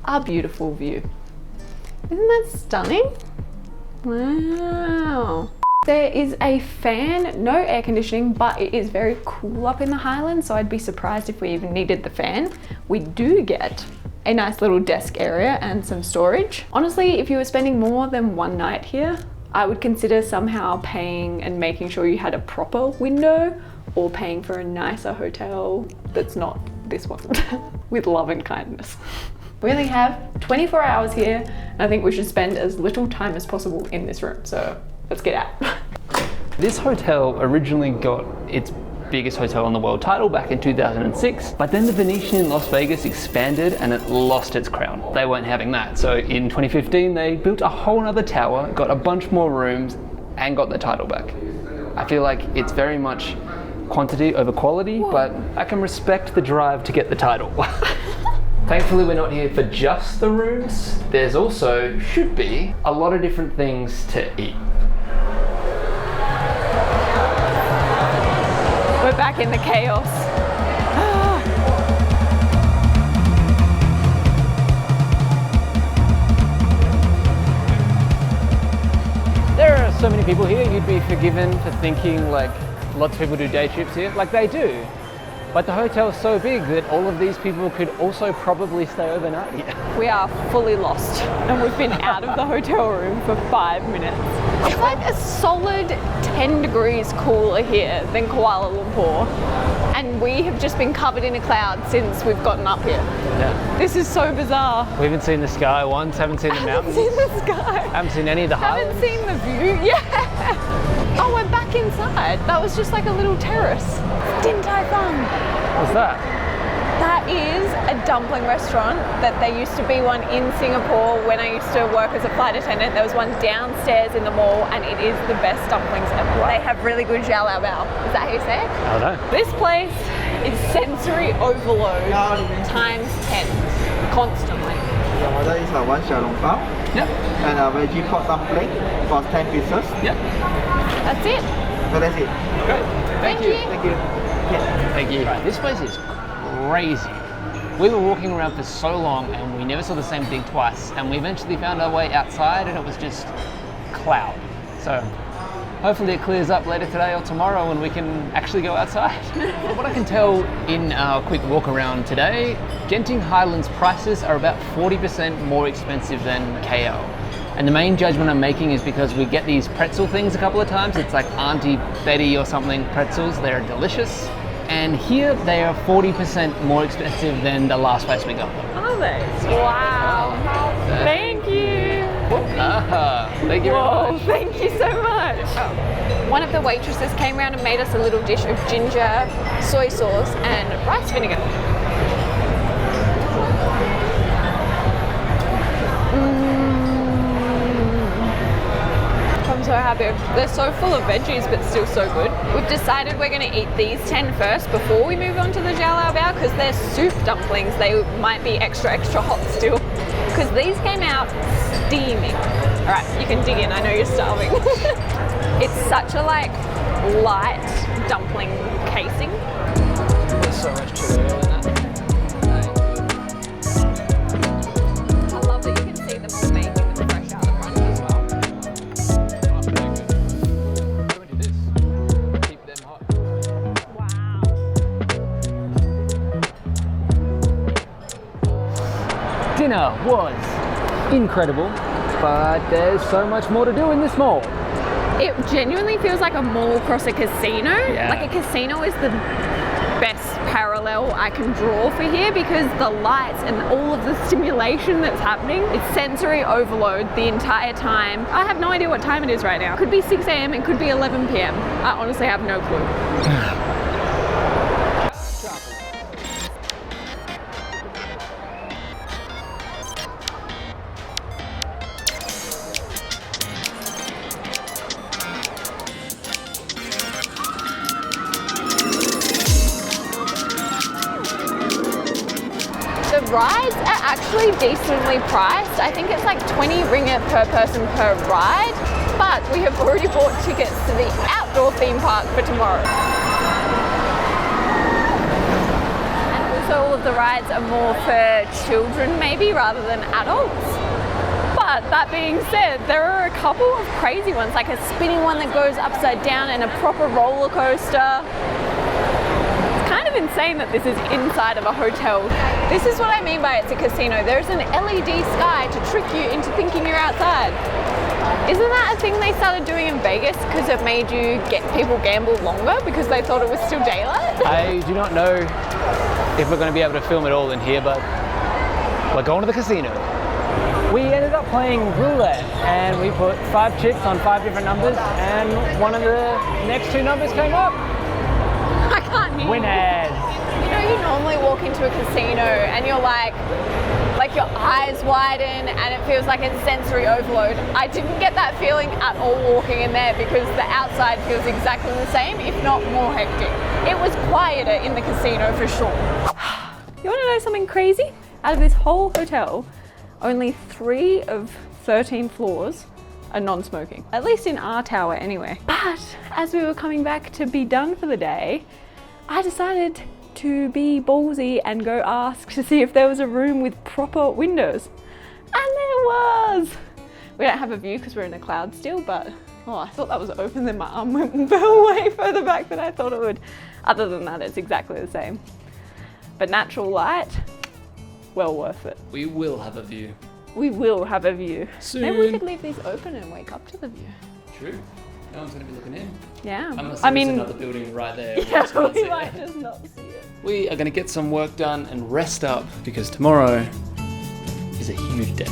our beautiful view. Isn't that stunning? Wow. There is a fan, no air conditioning, but it is very cool up in the Highlands, so I'd be surprised if we even needed the fan. We do get a nice little desk area and some storage. Honestly, if you were spending more than one night here, I would consider somehow paying and making sure you had a proper window or paying for a nicer hotel that's not this one with love and kindness. We only have 24 hours here, and I think we should spend as little time as possible in this room, so let's get out. This hotel originally got its biggest hotel in the world title back in 2006, but then the Venetian in Las Vegas expanded and it lost its crown. They weren't having that, so in 2015 they built a whole nother tower, got a bunch more rooms, and got the title back. I feel like it's very much quantity over quality, but I can respect the drive to get the title. Thankfully, we're not here for just the rooms. There's also, should be, a lot of different things to eat. We're back in the chaos. There are so many people here, you'd be forgiven for thinking like lots of people do day trips here, like they do. But the hotel is so big that all of these people could also probably stay overnight here. We are fully lost and we've been out of the hotel room for 5 minutes. It's like a solid 10 degrees cooler here than Kuala Lumpur. And we have just been covered in a cloud since we've gotten up here. Yeah. This is so bizarre. We haven't seen the sky once, haven't seen the mountains. Haven't seen the sky. Haven't seen any of the highlands. Haven't seen the view, yeah. Oh, we're back inside. That was just like a little terrace. Din Tai Fung. What's that? That is a dumpling restaurant that there used to be one in Singapore when I used to work as a flight attendant. There was one downstairs in the mall and it is the best dumplings ever. Wow. They have really good xiao lao bao. Is that how you say it? I don't know. This place is sensory overload times 10. constantly. Your order is one xiao long bao Yep. and a veggie pork dumpling for 10 pieces. Yep. That's it. So that's it. Great. Thank you. Thank you. Thank you. Right, this place is crazy. We were walking around for so long and we never saw the same thing twice, and we eventually found our way outside and it was just cloud. So hopefully it clears up later today or tomorrow and we can actually go outside. From what I can tell in our quick walk around today, Genting Highlands prices are about 40% more expensive than KL. And the main judgment I'm making is because we get these pretzel things a couple of times. It's like Auntie Betty or something pretzels. They're delicious. And here they are 40% more expensive than the last place we got them. Are they? Wow. Thank you. Thank you very Whoa, much. thank you so much. One of the waitresses came around and made us a little dish of ginger, soy sauce, and rice vinegar. I'm so happy. They're so full of veggies, but still so good. We've decided we're going to eat these 10 first before we move on to the jiaolao bao, because they're soup dumplings. They might be extra hot still, because these came out steaming. All right, you can dig in. I know you're starving. It's such a light dumpling casing. There's so much chili oil in that. I love that you can see them all baking with the fresh out the front as well. Keep them hot. Wow. Dinner was incredible, but there's so much more to do in this mall. It genuinely feels like a mall across a casino. Yeah. Like a casino is the best parallel I can draw for here, because the lights and all of the stimulation that's happening, it's sensory overload the entire time. I have no idea what time it is right now. Could be 6 a.m. it could be 11 p.m. I honestly have no clue. The rides are actually decently priced. I think it's like 20 ringgit per person per ride, but we have already bought tickets to the outdoor theme park for tomorrow. And also all of the rides are more for children maybe rather than adults. But that being said, there are a couple of crazy ones, like a spinning one that goes upside down and a proper roller coaster. Kind of insane that this is inside of a hotel. This is what I mean by it's a casino. There's an LED sky to trick you into thinking you're outside. Isn't that a thing they started doing in Vegas because it made you get people gamble longer because they thought it was still daylight? I do not know if we're going to be able to film it all in here, but we're going to the casino. We ended up playing roulette and we put 5 chips on 5 different numbers, and one of the next 2 numbers came up. I can't hear you. Winners. You know, you normally walk into a casino and you're like your eyes widen and it feels like it's sensory overload. I didn't get that feeling at all walking in there, because the outside feels exactly the same, if not more hectic. It was quieter in the casino for sure. You want to know something crazy? Out of this whole hotel, only 3 of 13 floors are non-smoking. At least in our tower anyway. But as we were coming back to be done for the day, I decided to be ballsy and go ask to see if there was a room with proper windows. And there was! We don't have a view because we're in a cloud still, but oh, I thought that was open, then my arm fell way further back than I thought it would. Other than that, it's exactly the same. But natural light, well worth it. We will have a view. We will have a view. Soon. Maybe we could leave these open and wake up to the view. True. No one's going to be looking in. Yeah. Unless I there's mean, another building right there. yeah, Can't see we it. might just not see it. We are going to get some work done and rest up, because tomorrow is a huge day.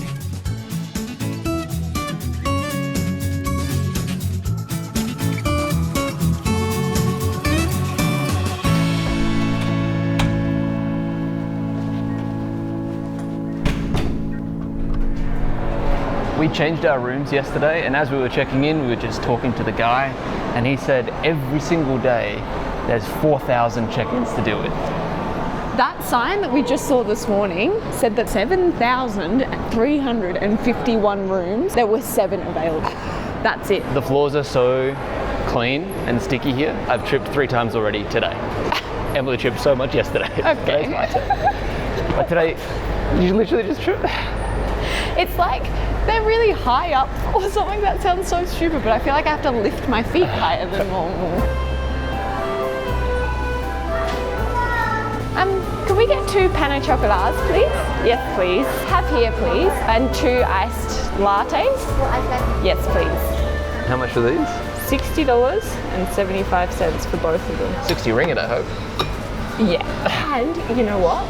We changed our rooms yesterday, and as we were checking in, we were just talking to the guy, and he said every single day there's 4,000 check-ins to deal with. That sign that we just saw this morning said that 7,351 rooms, there were 7 available. That's it. The floors are so clean and sticky here. I've tripped 3 times already today. Emily tripped so much yesterday. Okay. Today's my turn. But today, you literally just tripped. It's like they're really high up or something. That sounds so stupid, but I feel like I have to lift my feet higher than normal. Can we get 2 pain chocolates, please? Yes, please. Have here, please. And 2 iced lattes? Yes, please. How much are these? $60.75 for both of them. 60 ringgit, I hope. Yeah. And you know what?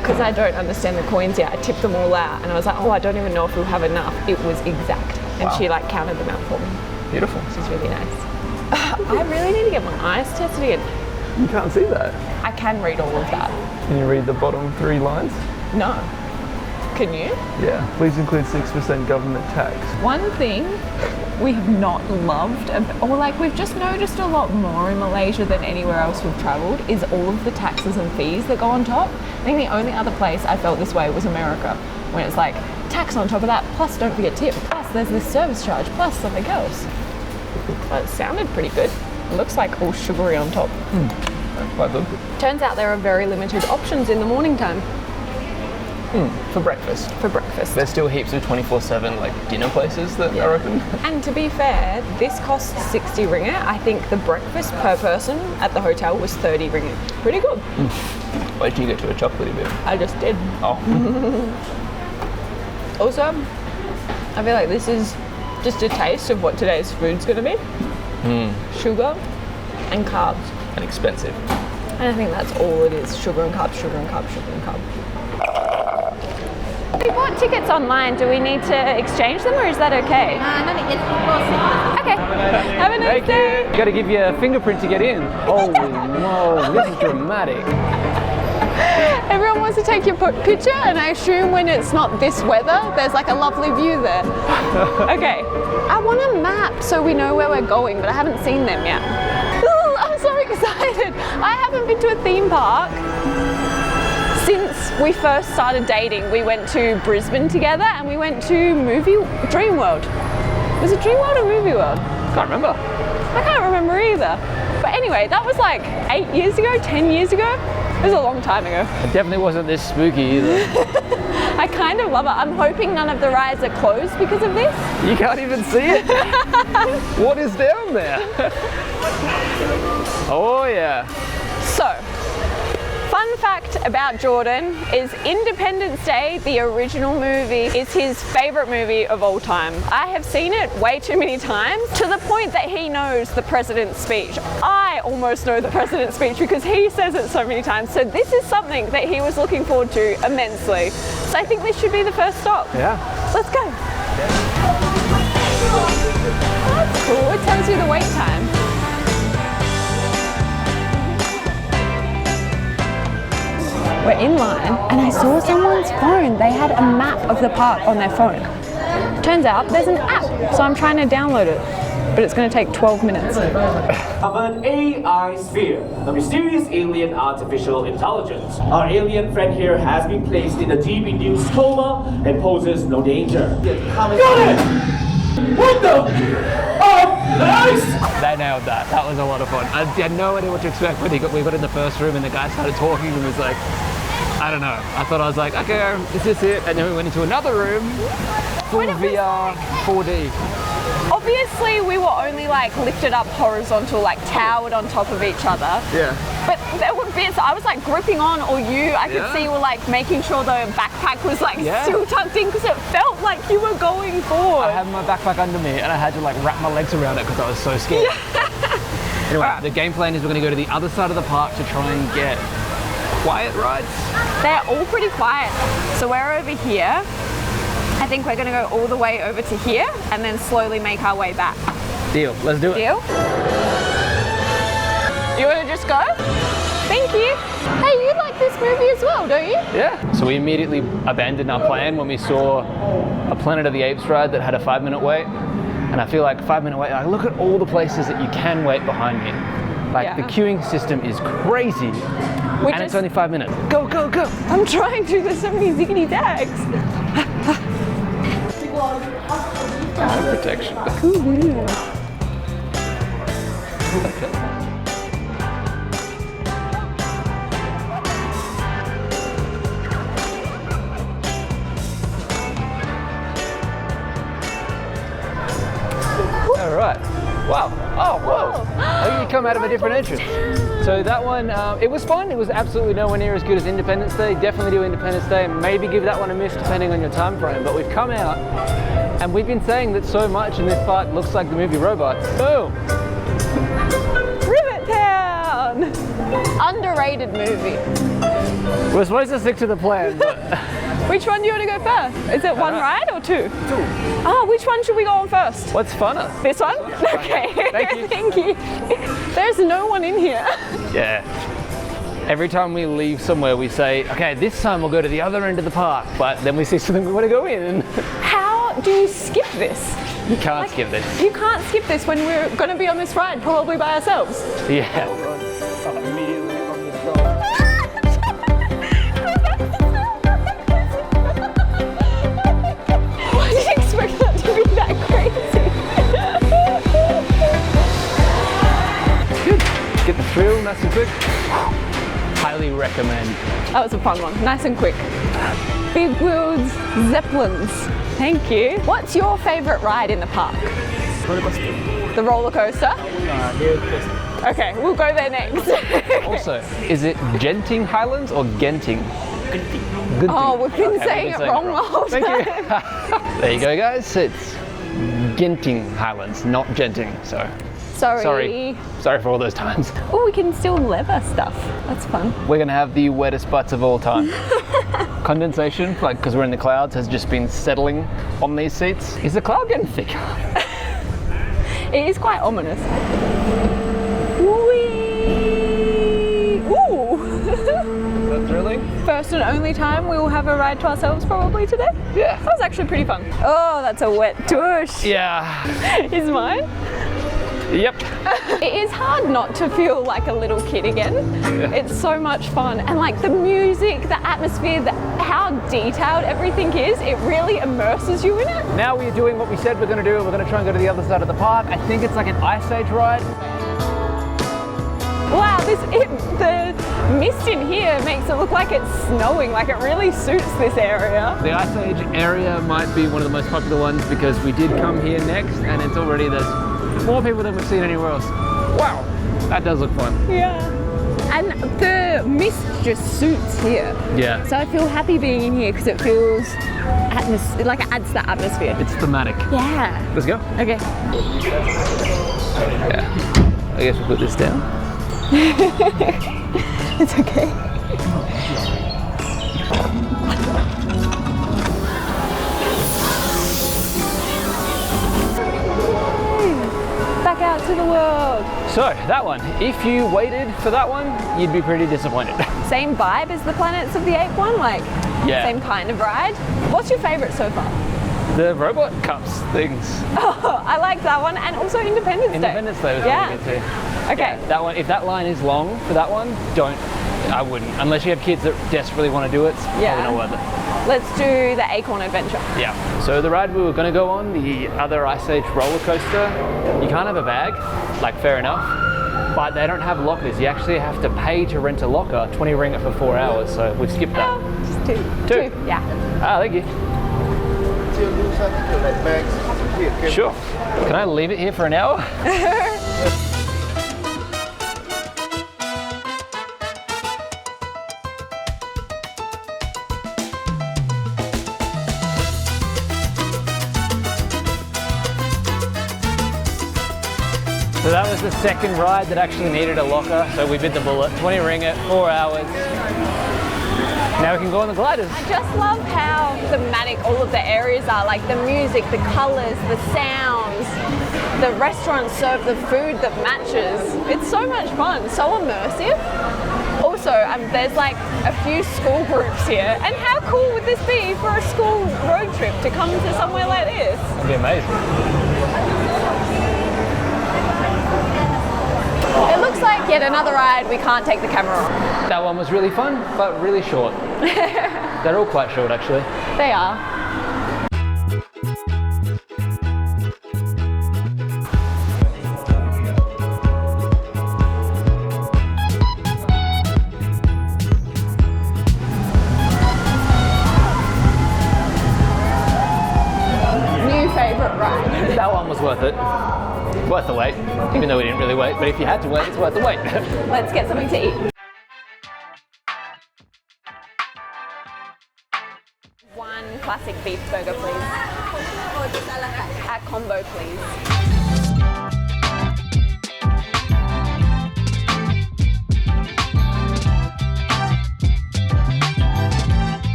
Because I don't understand the coins yet, I tipped them all out and I was like, oh, I don't even know if we'll have enough. It was exact. And Wow. she like counted them out for me. Beautiful. She's really nice. I really need to get my eyes tested again. You can't see that. I can read all of that. Can you read the bottom 3 lines? No. Can you? Yeah. Please include 6% government tax. One thing we have not loved, or like we've just noticed a lot more in Malaysia than anywhere else we've travelled, is all of the taxes and fees that go on top. I think the only other place I felt this way was America, when it's like tax on top of that, plus don't forget tip, plus there's this service charge, plus something else. But it sounded pretty good. It looks like all sugary on top. Quite good. Turns out there are very limited options in the morning time For breakfast. for breakfast. There's still heaps of 24/7 like dinner places that are open. And to be fair, this costs 60 ringgit. I think the breakfast per person at the hotel was 30 ringgit. Pretty good. Why did you get to a chocolatey bit? I just did. Oh. Also, I feel like this is just a taste of what today's food's gonna be. Sugar and carbs. And expensive. And I think that's all it is. Sugar and carbs, sugar and carbs, sugar and carbs. We bought tickets online. Do we need to exchange them or is that okay? Okay. Have a nice day. You got to give you a fingerprint to get in. Holy no, this is dramatic. Everyone wants to take your picture and I assume when it's not this weather, there's like a lovely view there. Okay. I want a map so we know where we're going, but I haven't seen them yet. Ooh, I'm so excited. I haven't been to a theme park since we first started dating. We went to Brisbane together and we went to Dream World. Was it Dream World or Movie World? Can't remember. I can't remember either. But anyway, that was like 8 years ago, 10 years ago. It was a long time ago. It definitely wasn't this spooky either. I kind of love it. I'm hoping none of the rides are closed because of this. You can't even see it. What is down there? Oh yeah. So, fun fact about Jordan is Independence Day, the original movie, is his favorite movie of all time. I have seen it way too many times to the point that he knows the president's speech. I almost know the president's speech because he says it so many times. So this is something that he was looking forward to immensely. So I think this should be the first stop. Yeah. Let's go. Oh, that's cool. It tells you the wait time. We're in line and I saw someone's phone. They had a map of the park on their phone. Turns out there's an app, so I'm trying to download it, but it's going to take 12 minutes. Of an AI sphere, a mysterious alien artificial intelligence. Our alien friend here has been placed in a deep-induced coma and poses no danger. Got it! What the? Oh, nice! They nailed that. That was a lot of fun. I had no idea what to expect when we got in the first room and the guy started talking and was like, I don't know. I thought I was like, okay, is this it? And then we went into another room, full VR, 4D. Obviously, we were only like lifted up horizontal, like towered on top of each other. Yeah. But there were bits I was like gripping on, or I could see were like making sure the backpack was like still tucked in because it felt like you were going forward. I had my backpack under me and I had to like wrap my legs around it because I was so scared. Anyway, the game plan is we're going to go to the other side of the park to try and get quiet rides. They're all pretty quiet. So we're over here. I think we're going to go all the way over to here and then slowly make our way back. Deal. Let's do it. Deal? You want to just go? Thank you. Hey, you like this movie as well, don't you? Yeah. So we immediately abandoned our plan when we saw a Planet of the Apes ride that had a 5-minute wait. And I feel like 5-minute wait, like look at all the places that you can wait behind me. Like the queuing system is crazy. Which and it's is- only 5 minutes. Go, go, go! I'm trying to, there's so many ziggity dags. Eye protection. All right. Wow. Oh, whoa. Oh, you come out of a different entrance. So that one, it was fun. It was absolutely nowhere near as good as Independence Day. Definitely do Independence Day and maybe give that one a miss depending on your time frame. But we've come out and we've been saying that so much in this park looks like the movie Robots. Boom. Rivet Town! Underrated movie. We're supposed to stick to the plan, but Which one do you want to go first? Is it one ride or two? Two. Oh, which one should we go on first? what's funner? This one? Okay. Thank you. Thank you. There's no one in here. Yeah. Every time we leave somewhere, we say, okay, this time we'll go to the other end of the park, but then we see something we want to go in. How do you skip this? You can't skip this. You can't skip this when we're going to be on this ride, probably by ourselves. Yeah. Why did you expect that to be that crazy? Good. Get the thrill nice and quick. Highly recommend. That was a fun one, nice and quick. Big wheels, Zeppelins. Thank you. What's your favourite ride in the park? The roller coaster? Okay, we'll go there next. Also, is it Genting Highlands or Genting? Genting. Oh, we've been Okay, saying it wrong the whole time. Thank you. There you go, guys. It's Genting Highlands, not Genting. So sorry for all those times. Oh, we can still leather stuff. That's fun. We're gonna have the wettest butts of all time. Condensation, like because we're in the clouds, has just been settling on these seats. Is the cloud getting thicker? It is quite ominous. Whee! Ooh! Is that thrilling? First and only time we will have a ride to ourselves probably today. Yeah. That was actually pretty fun. Oh, that's a wet tush. Yeah. Is mine? Yep. It is hard not to feel like a little kid again. Yeah. It's so much fun. And like the music, the atmosphere, how detailed everything is, it really immerses you in it. Now we're doing what we said we're gonna do. We're gonna try and go to the other side of the park. I think it's like an ice age ride. Wow, the mist in here makes it look like it's snowing, like it really suits this area. The ice age area might be one of the most popular ones because we did come here next and it's already, there's more people than we've seen anywhere else. Wow, that does look fun. Yeah. And the mist just suits here. Yeah. So I feel happy being in here because it feels like it adds that atmosphere. It's thematic. Yeah. Let's go. Okay. Yeah. I guess we'll put this down. It's okay. Back out to the world. So that one, if you waited for that one, you'd be pretty disappointed. Same vibe as the Planets of the Apes one, like Yeah. same kind of ride. What's your favourite so far? The robot cups things. Oh, I like that one, and also Independence Day. Independence Day was Yeah. really good too. Okay. Yeah, that one, if that line is long for that one, I wouldn't. Unless you have kids that desperately want to do it, it's probably not worth it. Let's do the Acorn Adventure. Yeah. So the ride we were going to go on, the other Ice Age roller coaster, you can't have a bag, like fair enough, but they don't have lockers. You actually have to pay to rent a locker, 20 ringgit for 4 hours, so we've skipped that. Just two. Two? Yeah. Ah, thank you. Sure. Can I leave it here for an hour? So that was the second ride that actually needed a locker, so we bit the bullet. 20 ringgit, 4 hours. Now we can go on the gliders. I just love how thematic all of the areas are, like the music, the colours, the sounds. The restaurants serve the food that matches. It's so much fun, so immersive. Also, there's like a few school groups here, and how cool would this be for a school road trip to come to somewhere like this? That'd be amazing. It looks like yet another ride we can't take the camera on. That one was really fun, but really short. They're all quite short, actually. They are. New favourite ride. That one was worth it. Worth the wait, even though we didn't really wait. But if you had to wait, it's worth the wait. Let's get something to eat. One classic beef burger, please. At combo, please.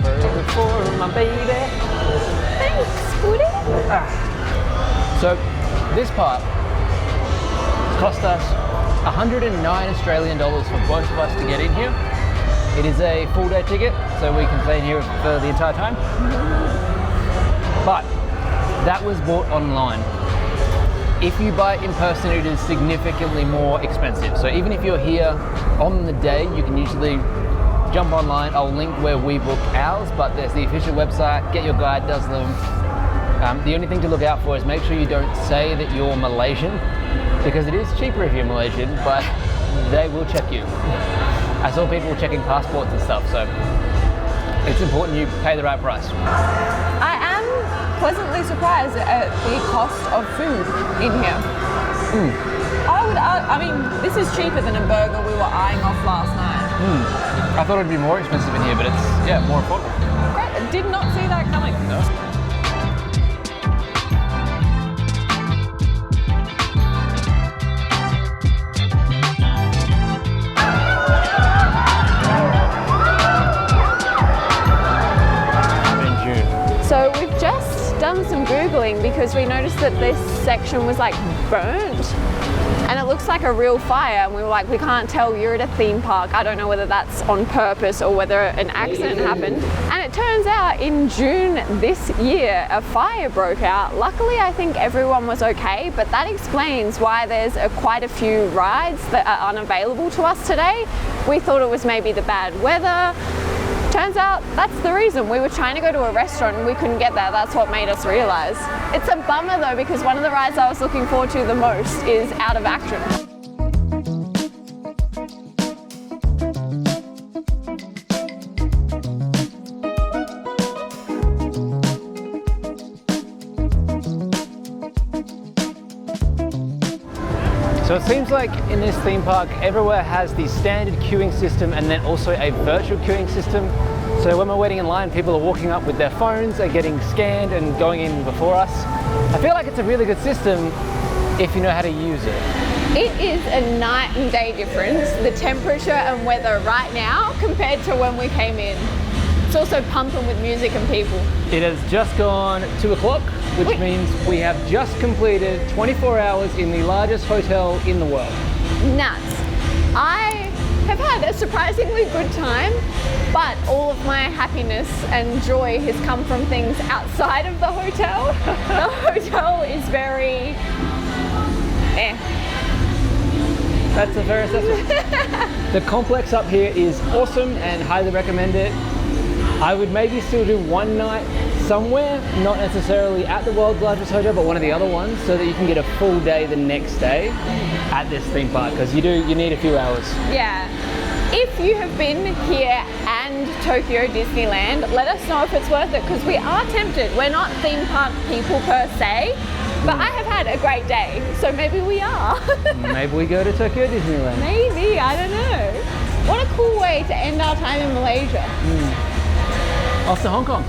Burger for my baby. Thanks, Woody. So this park cost us 109 Australian dollars for both of us to get in here. It is a full day ticket, so we can stay in here for the entire time. But that was bought online. If you buy it in person, it is significantly more expensive. So even if you're here on the day, you can usually jump online. I'll link where we book ours, but there's the official website. Get Your Guide does them. The only thing to look out for is make sure you don't say that you're Malaysian, because it is cheaper if you're Malaysian, but they will check you. I saw people checking passports and stuff, so it's important you pay the right price. I am pleasantly surprised at the cost of food in here. I mean, this is cheaper than a burger we were eyeing off last night. I thought it'd be more expensive in here, but it's, yeah, more affordable. Great, I did not see that coming. No. So we've just done some Googling because we noticed that this section was like burnt and it looks like a real fire, and we were like, we can't tell, you're at a theme park. I don't know whether that's on purpose or whether an accident happened. And it turns out in June this year, a fire broke out. Luckily, I think everyone was okay, but that explains why there's quite a few rides that are unavailable to us today. We thought it was maybe the bad weather. Turns out that's the reason. We were trying to go to a restaurant and we couldn't get there. That's what made us realize. It's a bummer though, because one of the rides I was looking forward to the most is out of action. So it seems like in this theme park, everywhere has the standard queuing system and then also a virtual queuing system. So when we're waiting in line, people are walking up with their phones, are getting scanned and going in before us. I feel like it's a really good system if you know how to use it. It is a night and day difference, the temperature and weather right now compared to when we came in. It's also pumping with music and people. It has just gone 2 o'clock, which means we have just completed 24 hours in the largest hotel in the world. Nuts. I have had a surprisingly good time, but all of my happiness and joy has come from things outside of the hotel. The hotel is very That's a fair assessment. The complex up here is awesome and highly recommend it. I would maybe still do one night somewhere, not necessarily at the world's largest hotel, but one of the other ones, so that you can get a full day the next day at this theme park, because you need a few hours. Yeah. If you have been here and Tokyo Disneyland, let us know if it's worth it, because we are tempted. We're not theme park people per se, but I have had a great day, so maybe we are. Maybe we go to Tokyo Disneyland. Maybe, I don't know. What a cool way to end our time in Malaysia. Off to Hong Kong.